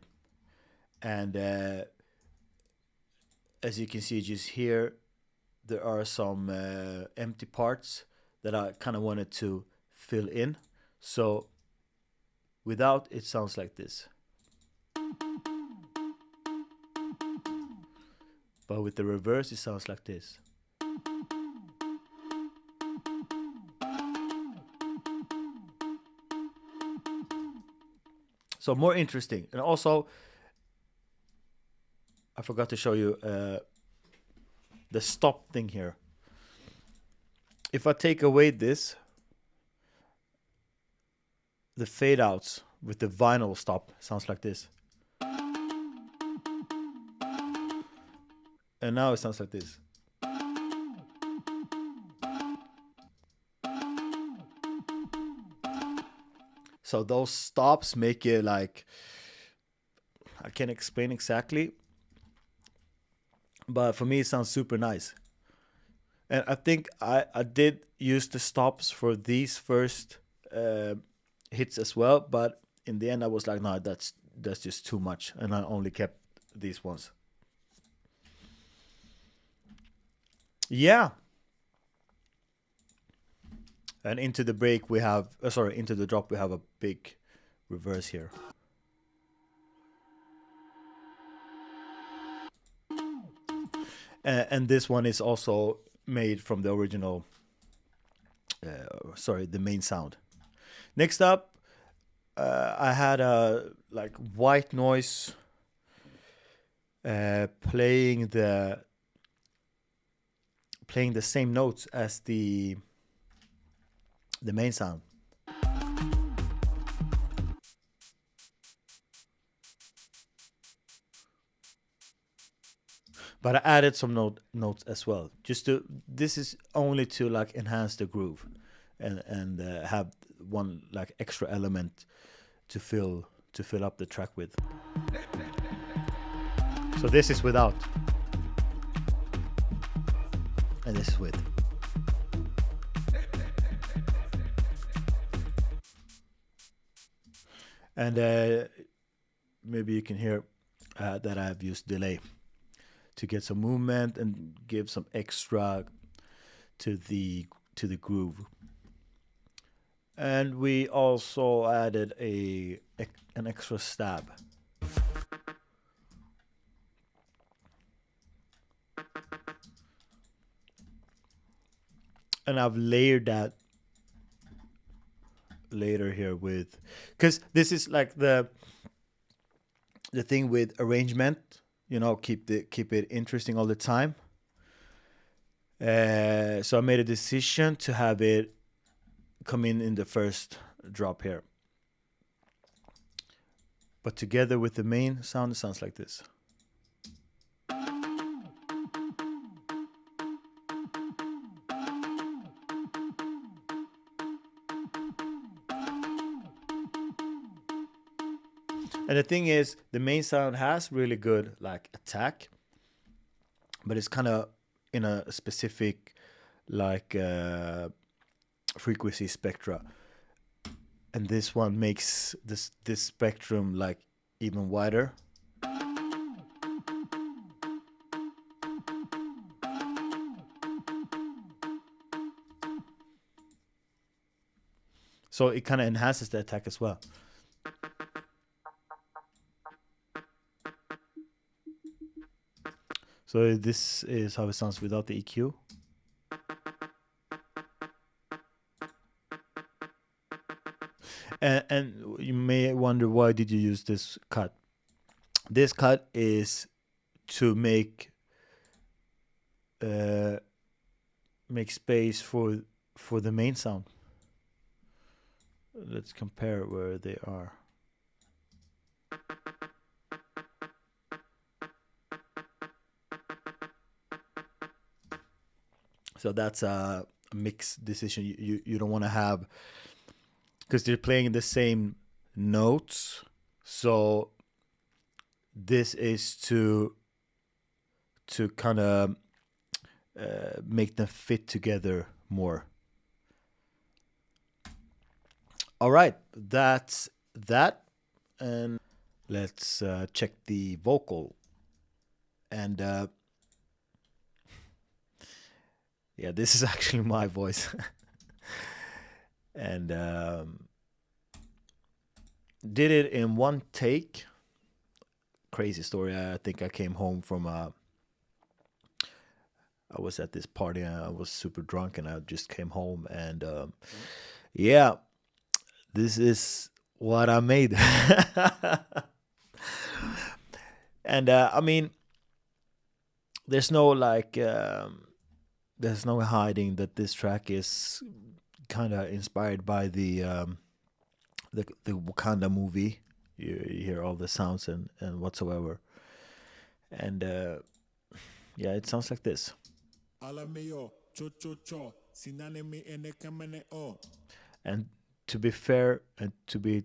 And as you can see just here, there are some empty parts that I kind of wanted to fill in. So without, it sounds like this. But with the reverse, it sounds like this. So more interesting. And also, I forgot to show you the stop thing here. If I take away this, the fade outs with the vinyl stop sounds like this. And now it sounds like this. So those stops make it like, I can't explain exactly, but for me it sounds super nice. And I think I did use the stops for these first hits as well, but in the end I was like, no, that's just too much, and I only kept these ones. Yeah. And into the break we have, into the drop we have a big reverse here. And this one is also made from the original, the main sound. Next up, I had a like white noise playing the same notes as the main sound. But I added some notes as well. This is only to like enhance the groove, and have one like extra element to fill up the track with. So this is without, and this is with. And maybe you can hear that I've used delay to get some movement and give some extra to the groove. And we also added an extra stab. And I've layered that later here with, because this is like the thing with arrangement, keep it interesting all the time. So I made a decision to have it come in the first drop here, but together with the main sound, it sounds like this. And the thing is, the main sound has really good like attack, but it's kind of in a specific like frequency spectra, and this one makes this spectrum like even wider. So it kind of enhances the attack as well. So this is how it sounds without the EQ. And you may wonder, why did you use this cut? This cut is to make space for the main sound. Let's compare where they are. So that's a mix decision. You don't want to have, because they're playing the same notes. So this is to kind of make them fit together more. All right, that's that. And let's check the vocal. And yeah, this is actually my voice. And did it in one take. Crazy story. I think I came home from I was at this party and I was super drunk and I just came home and yeah, this is what I made. And I mean, there's no like, there's no hiding that this track is kind of inspired by the Wakanda movie. You hear all the sounds and whatsoever, and yeah, it sounds like this. Alameyo, cho cho cho, sinaneme ene kamene o. And to be fair and to be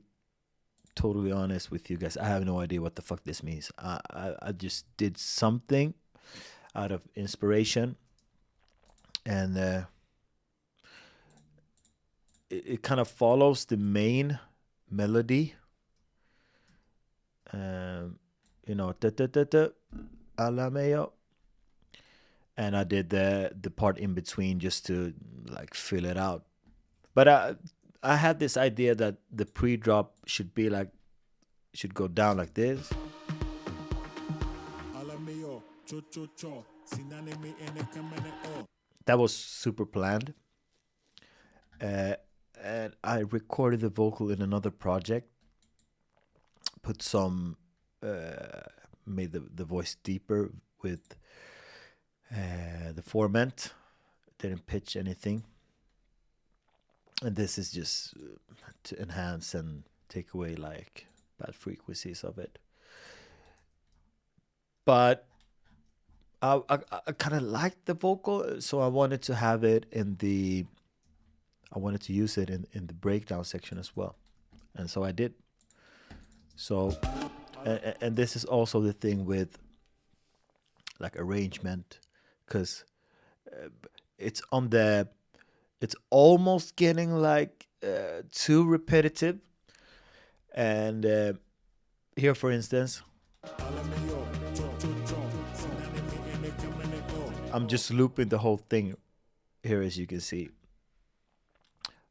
totally honest with you guys, I have no idea what the fuck this means. I just did something out of inspiration, and it kind of follows the main melody. You know, da da da da, Alameyo, and I did the part in between just to like fill it out. But I had this idea that the pre-drop should be like, should go down like this. Alameyo, cho cho cho, sinaneme ene kamene o. That was super planned. And I recorded the vocal in another project. Put some, made the voice deeper with the formant. Didn't pitch anything. And this is just to enhance and take away like bad frequencies of it. But I kind of liked the vocal, so I wanted to have it in the, I wanted to use it in the breakdown section as well. And so I did. So, and this is also the thing with like arrangement, because it's on the, it's almost getting like too repetitive. And here, for instance, Alameyo, cho cho cho, sinaneme ene kamene o. I'm just looping the whole thing here, as you can see.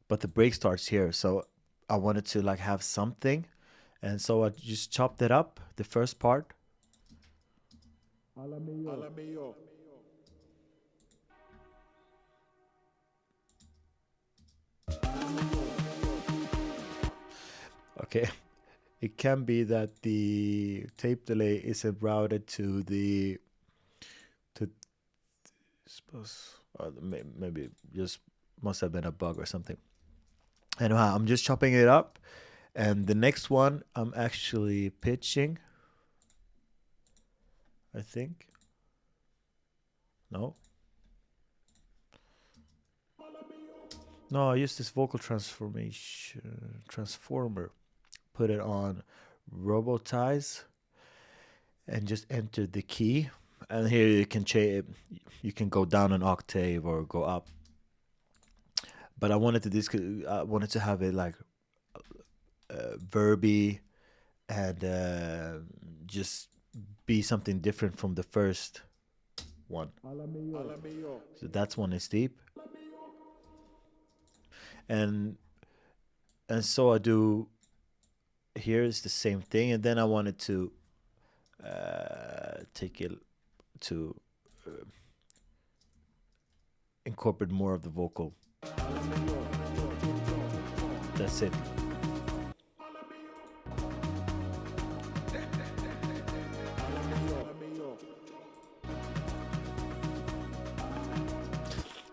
But the break starts here, so I wanted to like have something, and so I just chopped it up, the first part. Alameyo, Okay, it can be that the tape delay isn't routed to the, to, suppose, or maybe just must have been a bug or something. Anyway, I'm just chopping it up, and the next one I'm actually pitching, I think. No, I used this vocal transformer, put it on Robotize, and just enter the key. And here you can change, you can go down an octave or go up. But I wanted to have it like verby and just be something different from the first one. Alameyo, So that's one is deep, and so I do. Here is the same thing, and then I wanted to take it to incorporate more of the vocal. That's it. Alameyo,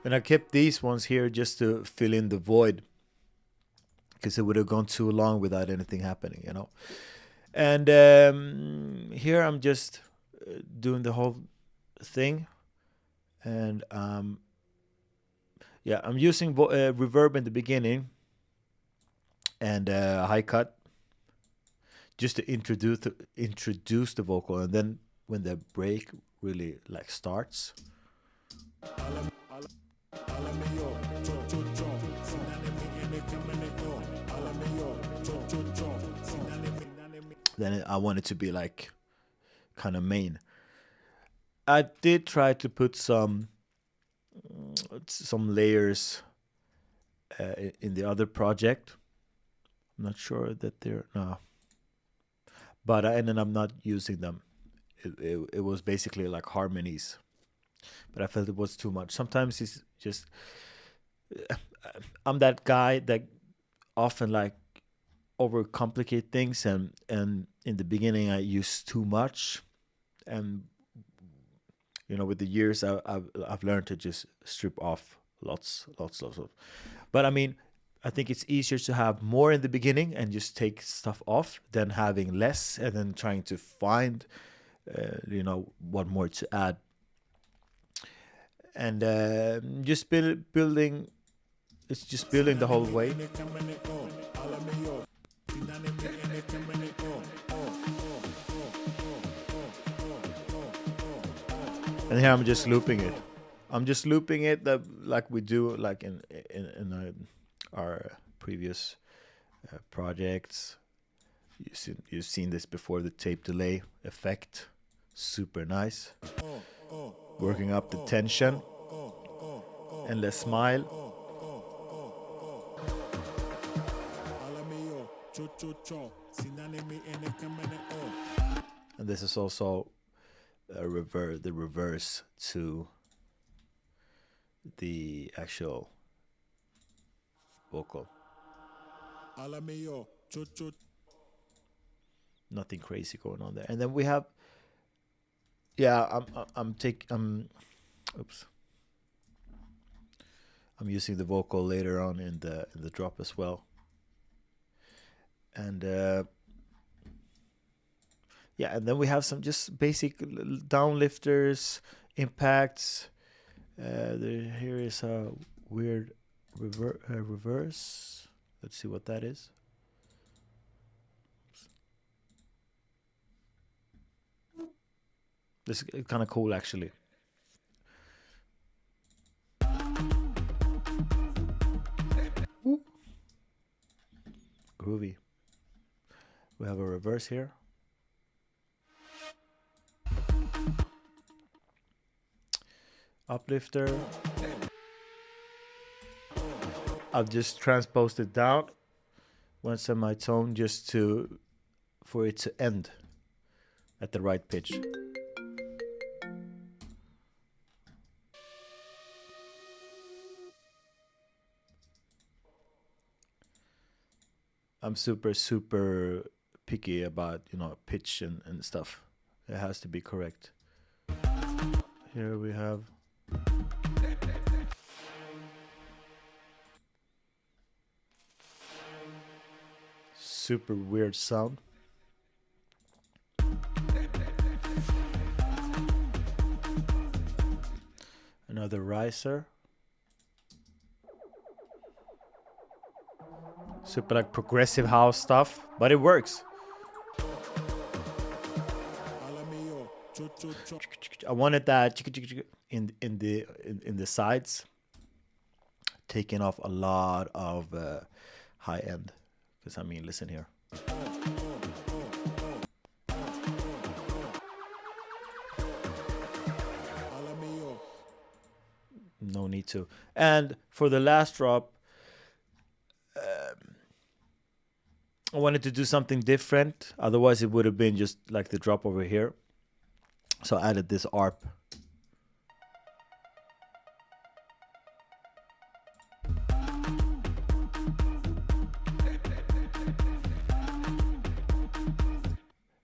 And I kept these ones here just to fill in the void, because it would have gone too long without anything happening, you know. And here I'm just doing the whole thing, and yeah, I'm using reverb in the beginning and high cut just to introduce the vocal, and then when the break really like starts, Alameyo, cho cho cho, sinaneme ene kamene o. Alameyo, cho cho cho, sinaneme. then I want it to be like kind of main. I did try to put some layers in the other project. I'm not sure that they're no, but I ended up not using them. It was basically like harmonies. but I felt it was too much. Sometimes it's just I'm that guy that often like overcomplicate things, and in the beginning I used too much, and with the years I've learned to just strip off lots of. But I mean, I think it's easier to have more in the beginning and just take stuff off than having less and then trying to find what more to add, and just building. It's just building the whole way. And here I'm just looping it. I'm just looping it like we do like in our previous projects. You've seen this before, the tape delay effect. Super nice. Working up the tension. Endless smile. And this is also the reverse to the actual vocal. Alameyo, Nothing crazy going on there. And then we have, oops. I'm using the vocal later on in the drop as well. And and then we have some just basic downlifters, impacts. Here is a weird reverse. Let's see what that is. This is kind of cool, actually. Ooh. Groovy. We have a reverse here. Uplifter. I've just transposed it down one semitone just for it to end at the right pitch. I'm super picky about pitch and stuff. It has to be correct. Here we have super weird sound. Another riser. Super like progressive house stuff, but it works. I wanted that in the sides, taking off a lot of high end. Because I mean, listen here. No need to. And for the last drop, I wanted to do something different. Otherwise, it would have been just like the drop over here. So I added this ARP.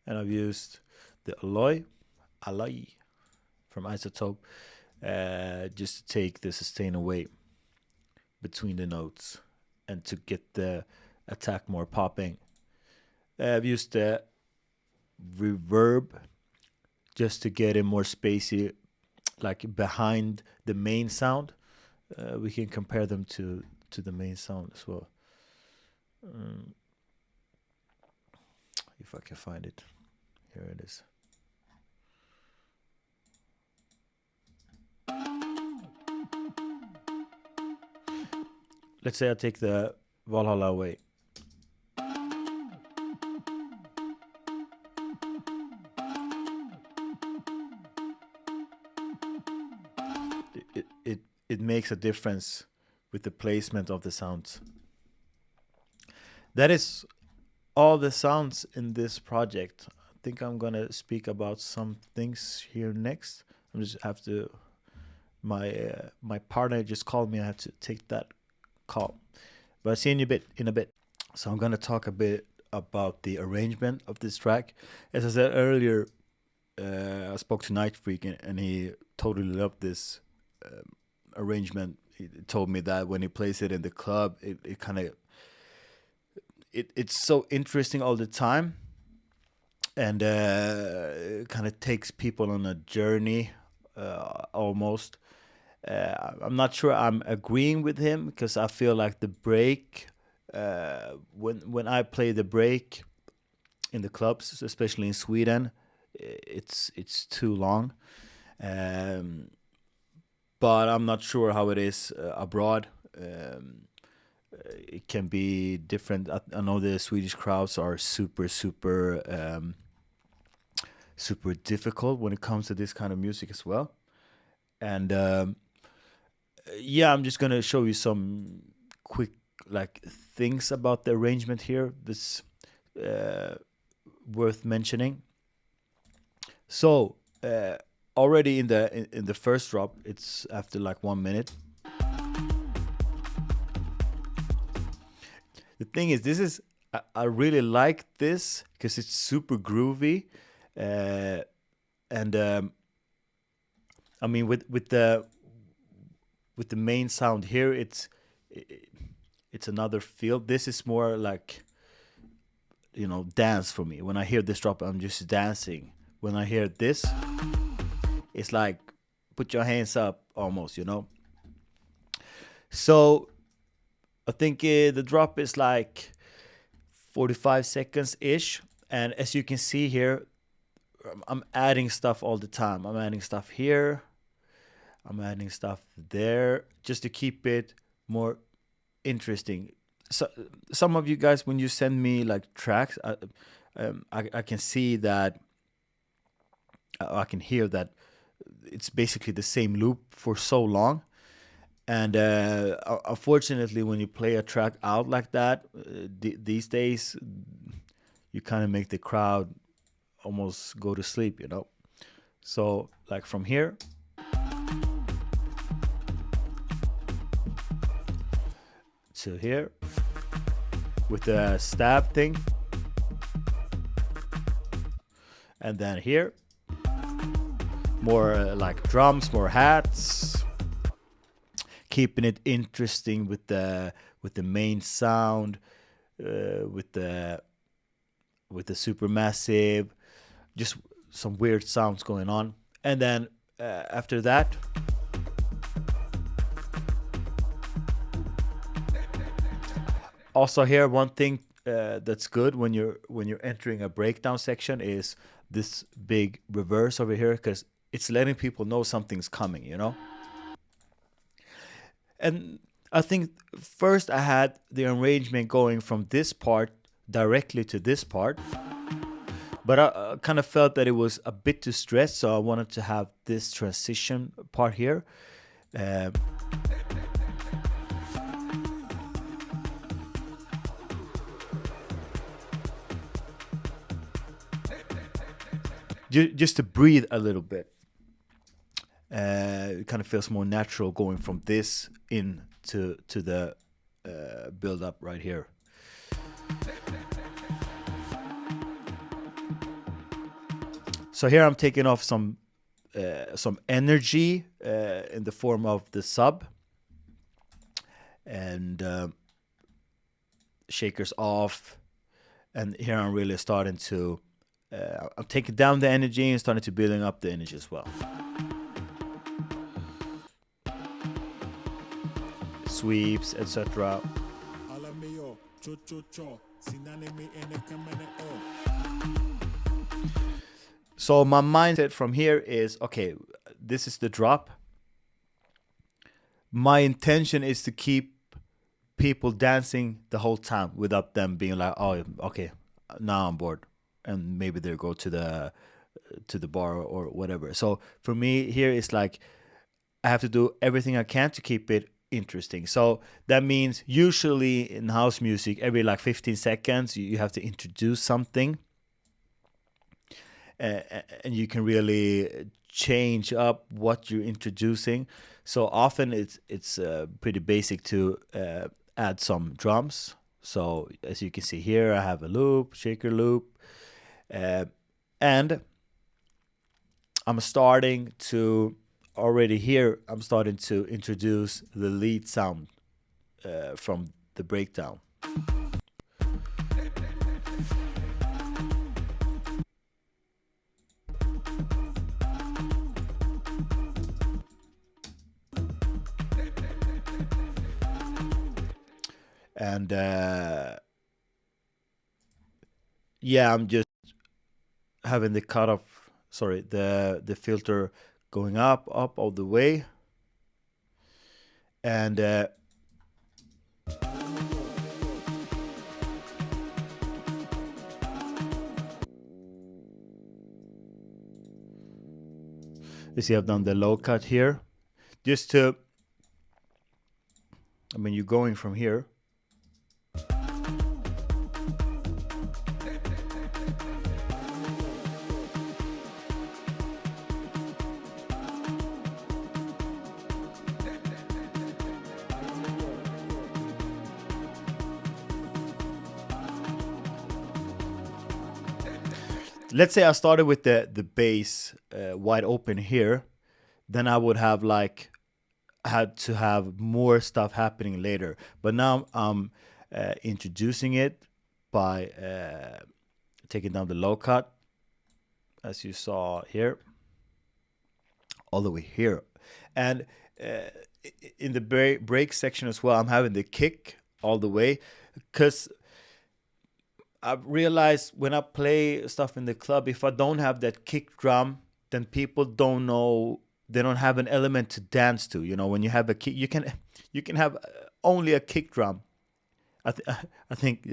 And I've used the alloy from Isotope just to take the sustain away between the notes and to get the attack more popping. I've used the reverb just to get it more spacey, like behind the main sound. We can compare them to the main sound as well. If I can find it. Here it is. Let's say I take the Valhalla away. It makes a difference with the placement of the sounds. That is all the sounds in this project. I think I'm gonna speak about some things here next. I just have to My partner just called me. I had to take that call. But I'll see you in a bit. So I'm gonna talk a bit about the arrangement of this track. As I said earlier, I spoke to Night Freak, and he totally loved this arrangement. He told me that when he plays it in the club, it kind of it's so interesting all the time, and it kind of takes people on a journey, almost. I'm not sure I'm agreeing with him because I feel like the break, when I play the break in the clubs, especially in Sweden, it's too long. Um, but I'm not sure how it is abroad. It can be different. I know the Swedish crowds are super difficult when it comes to this kind of music as well. And yeah, I'm just gonna show you some quick like things about the arrangement here. This uh, worth mentioning. So already in the first drop, it's after like 1 minute. The thing is, this is I really like this because it's super groovy, uh, and I mean with the main sound here, it's another feel. This is more like dance for me. When I hear this drop, I'm just dancing. When I hear this, it's like put your hands up almost. So I think the drop is like 45 seconds ish, and as you can see here, I'm adding stuff all the time. I'm adding stuff here, I'm adding stuff there, just to keep it more interesting. So some of you guys, when you send me like tracks, I can see that, I can hear that it's basically the same loop for so long. And unfortunately, when you play a track out like that, these days, you kind of make the crowd almost go to sleep. So, like from here to here with the stab thing, and then here, more like drums, more hats, keeping it interesting with the main sound, with the super massive, just some weird sounds going on. And then after that, also here one thing that's good when you're entering a breakdown section is this big reverse over here, because it's letting people know something's coming. And I think first I had the arrangement going from this part directly to this part, but I kind of felt that it was a bit too stressed, so I wanted to have this transition part here. Um, just to breathe a little bit. It kind of feels more natural going from this in to the build up right here. So here I'm taking off some energy in the form of the sub, and shakers off, and here I'm really starting to I'm taking down the energy and starting to building up the energy as well. Sweeps, etc. Alameyo, cho cho cho, sinanemi ene kamene o. So my mindset from here is, okay, this is the drop. My intention is to keep people dancing the whole time without them being like, oh, okay, now I'm bored, and maybe they'll go to the bar or whatever. So for me here, it's like I have to do everything I can to keep it interesting. So that means usually in house music, every like 15 seconds, you have to introduce something. And you can really change up what you're introducing. So often it's pretty basic to add some drums. So as you can see here, I have a loop, shaker loop, uh, and I'm starting to already here. I'm starting to introduce the lead sound from the breakdown. And yeah, I'm just having the cutoff, sorry, the filter going up all the way, and you see I've done the low cut here, just to, I mean, you're going from here. Let's say I started with the bass wide open here, then I would have like had to have more stuff happening later. But now I'm introducing it by taking down the low cut, as you saw here, all the way here. And in the break section as well, I'm having the kick all the way, because I've realized when I play stuff in the club, if I don't have that kick drum, then people don't know, they don't have an element to dance to. You know, when you have a kick, you can have only a kick drum. I think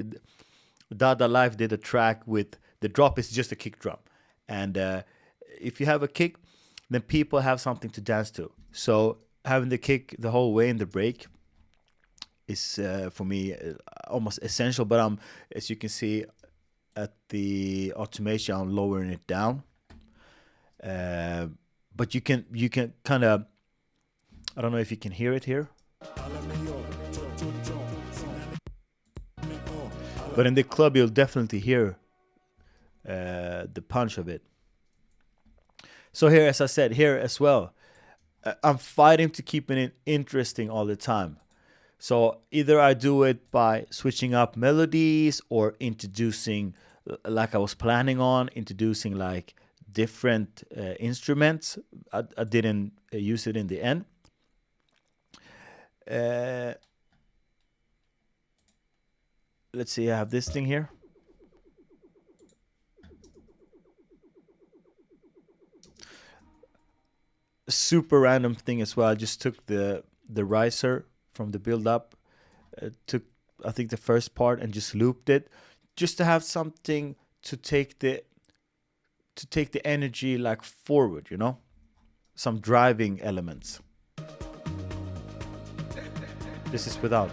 Dada Life did a track with the drop is just a kick drum, and if you have a kick, then people have something to dance to. So having the kick the whole way in the break is for me almost essential. But I'm, as you can see at the automation, I'm lowering it down. But you can kind of, I don't know if you can hear it here. But in the club, you'll definitely hear the punch of it. So here, as I said, here as well, I'm fighting to keep it interesting all the time. So either I do it by switching up melodies or introducing, like I was planning on, introducing like different instruments. I didn't use it in the end. Let's see, I have this thing here. Super random thing as well. I just took the riser from the build up, took, I think, the first part and just looped it, just to have something to take the energy like forward, you know, some driving elements. This is without.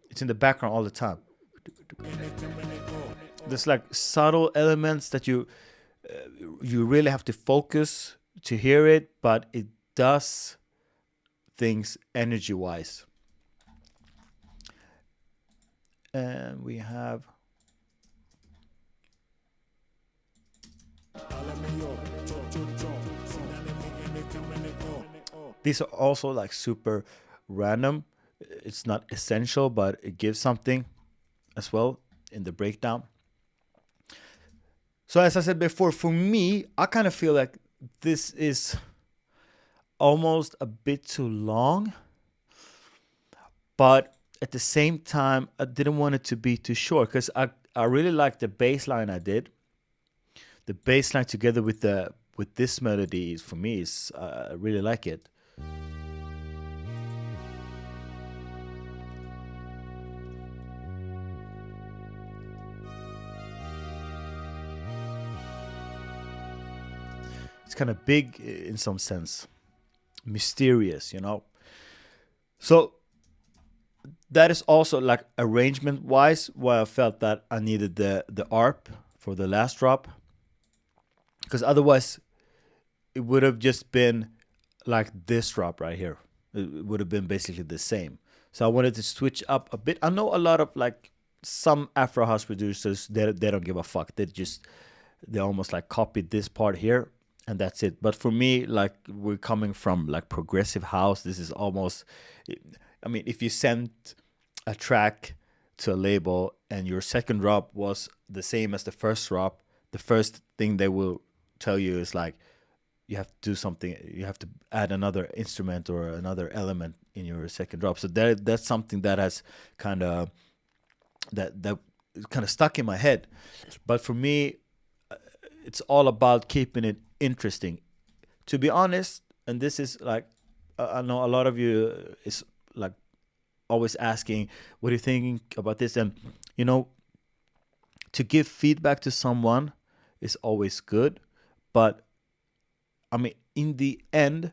It's in the background all the time. There's like subtle elements that you really have to focus to hear it, but it does things energy-wise. And we have these are also like super random. It's not essential, but it gives something as well in the breakdown. So as I said before, for me, I kind of feel like this is almost a bit too long, but at the same time, I didn't want it to be too short, because I really like the bass line I did. The bass line together with this melody is, for me, is I really like it. It's kind of big in some sense, mysterious, you know. So that is also like arrangement wise why I felt that I needed the ARP for the last drop, because otherwise it would have just been like this drop right here. It would have been basically the same. So I wanted to switch up a bit. I know a lot of like some Afro House producers, they don't give a fuck. They almost like copied this part here and that's it. But for me, like we're coming from like progressive house. This is almost, I mean, if you sent a track to a label and your second drop was the same as the first drop, the first thing they will tell you is like, you have to do something, you have to add another instrument or another element in your second drop. So that's something that has kind of that kind of stuck in my head. But for me, it's all about keeping it interesting. To be honest, and this is like, I know a lot of you is like always asking, what do you think about this? And you know, to give feedback to someone is always good, but I mean, in the end,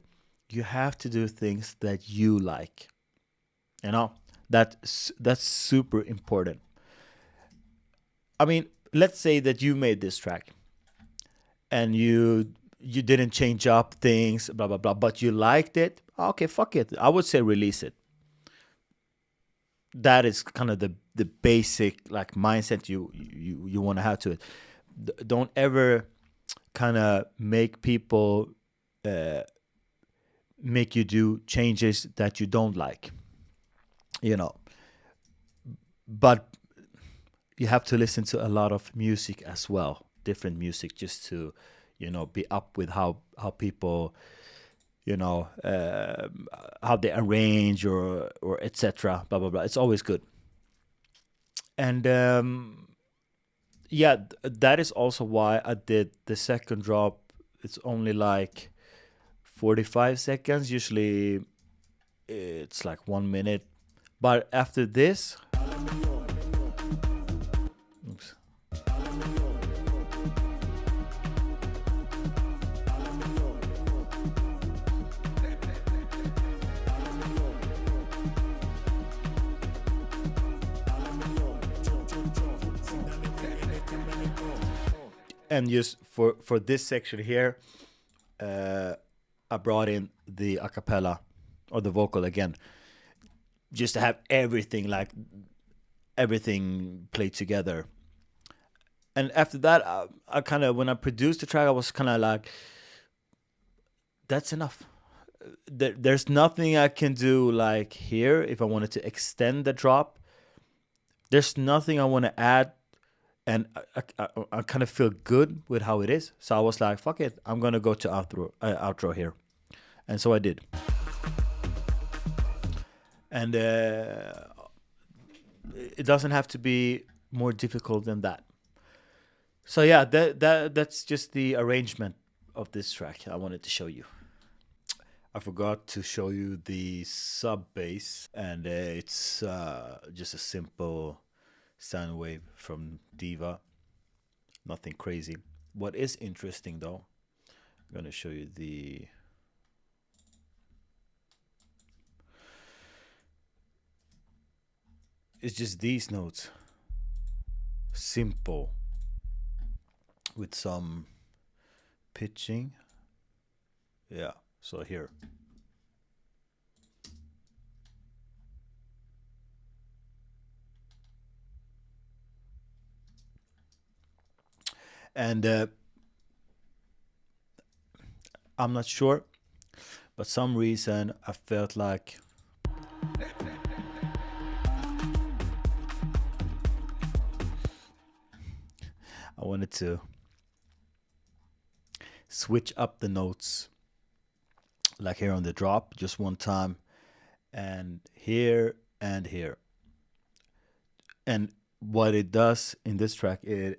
you have to do things that you like. You know, that's super important. I mean, let's say that you made this track and you didn't change up things, blah blah blah, but you liked it. Okay, fuck it. I would say release it. That is kind of the basic like mindset you want to have to it. Don't ever kind of make people make you do changes that you don't like, you know. But you have to listen to a lot of music as well, different music, just to, you know, be up with how people, you know, how they arrange or etc. Blah blah blah. It's always good. And yeah, that is also why I did the second drop. It's only like 45 seconds. Usually it's like 1 minute. But after this, oops. And just for this section here, I brought in the a cappella or the vocal again, just to have everything played together. And after that, I kind of, when I produced the track, I was kind of like, that's enough. There's nothing I can do like here if I wanted to extend the drop. There's nothing I want to add. And I kind of feel good with how it is. So I was like, fuck it. I'm going to go to outro here. And so I did. And it doesn't have to be more difficult than that. So yeah, that's just the arrangement of this track I wanted to show you. I forgot to show you the sub bass. And it's just a simple sound wave from Diva. Nothing crazy. What is interesting though, I'm going to show you it's just these notes. Simple. With some pitching. Yeah, so here. And I'm not sure, but some reason I felt like I wanted to switch up the notes, like here on the drop, just one time, and here and here. And what it does in this track is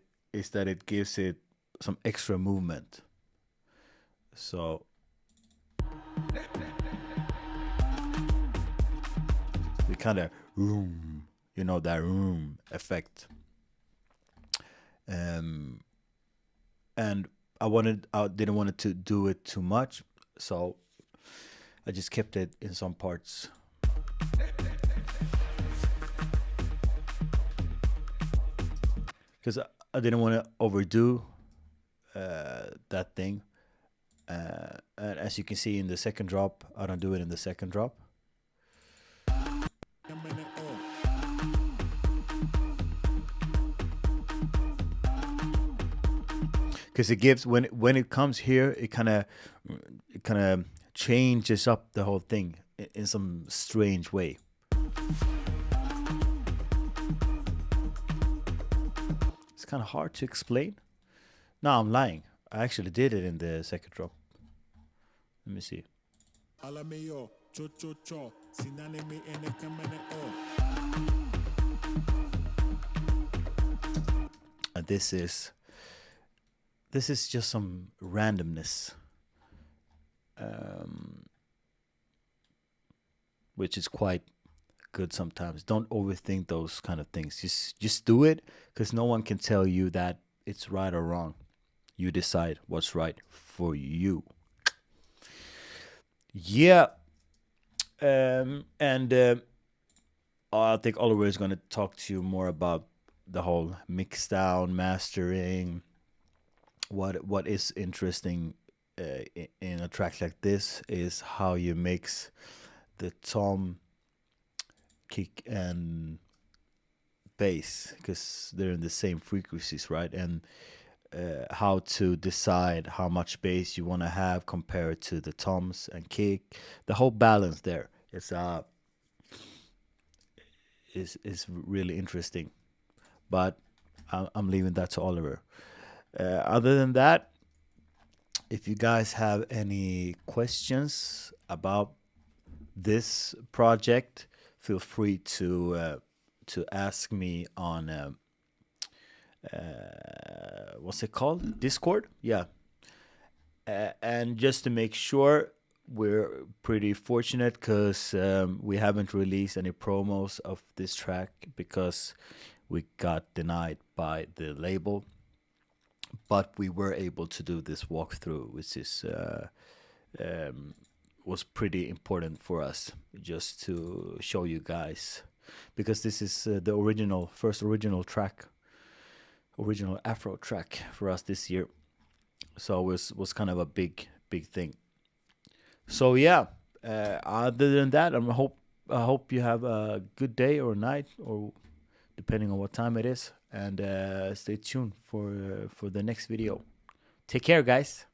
that it gives it some extra movement. So we kind of room, you know, that room effect. And I didn't want to do it too much, so I just kept it in some parts. Because I didn't want to overdo that thing. And as you can see in the second drop, I don't do it in the second drop. Because it gives, when it comes here, it kind of changes up the whole thing in some strange way. It's kind of hard to explain. No, I'm lying. I actually did it in the second drop. Let me see. Alameyo, cho cho cho, sinanemi ene kamene o. And this is just some randomness, which is quite good sometimes. Don't overthink those kind of things. Just do it, because no one can tell you that it's right or wrong. You decide what's right for you. Yeah. I think Oliver is going to talk to you more about the whole mixdown, mastering. What is interesting in a track like this is how you mix the tom, kick, and bass, because they're in the same frequencies, right? And how to decide how much bass you want to have compared to the toms and kick. The whole balance there is really interesting. But I'm leaving that to Oliver. Other than that, if you guys have any questions about this project, feel free to ask me on what's it called? Discord? Yeah. And just to make sure, we're pretty fortunate because we haven't released any promos of this track because we got denied by the label. But we were able to do this walkthrough, which is was pretty important for us, just to show you guys, because this is the first original Afro track for us this year. So it was kind of a big thing. So yeah, other than that, I hope you have a good day or night, or depending on what time it is, and stay tuned for the next video. Take care, guys.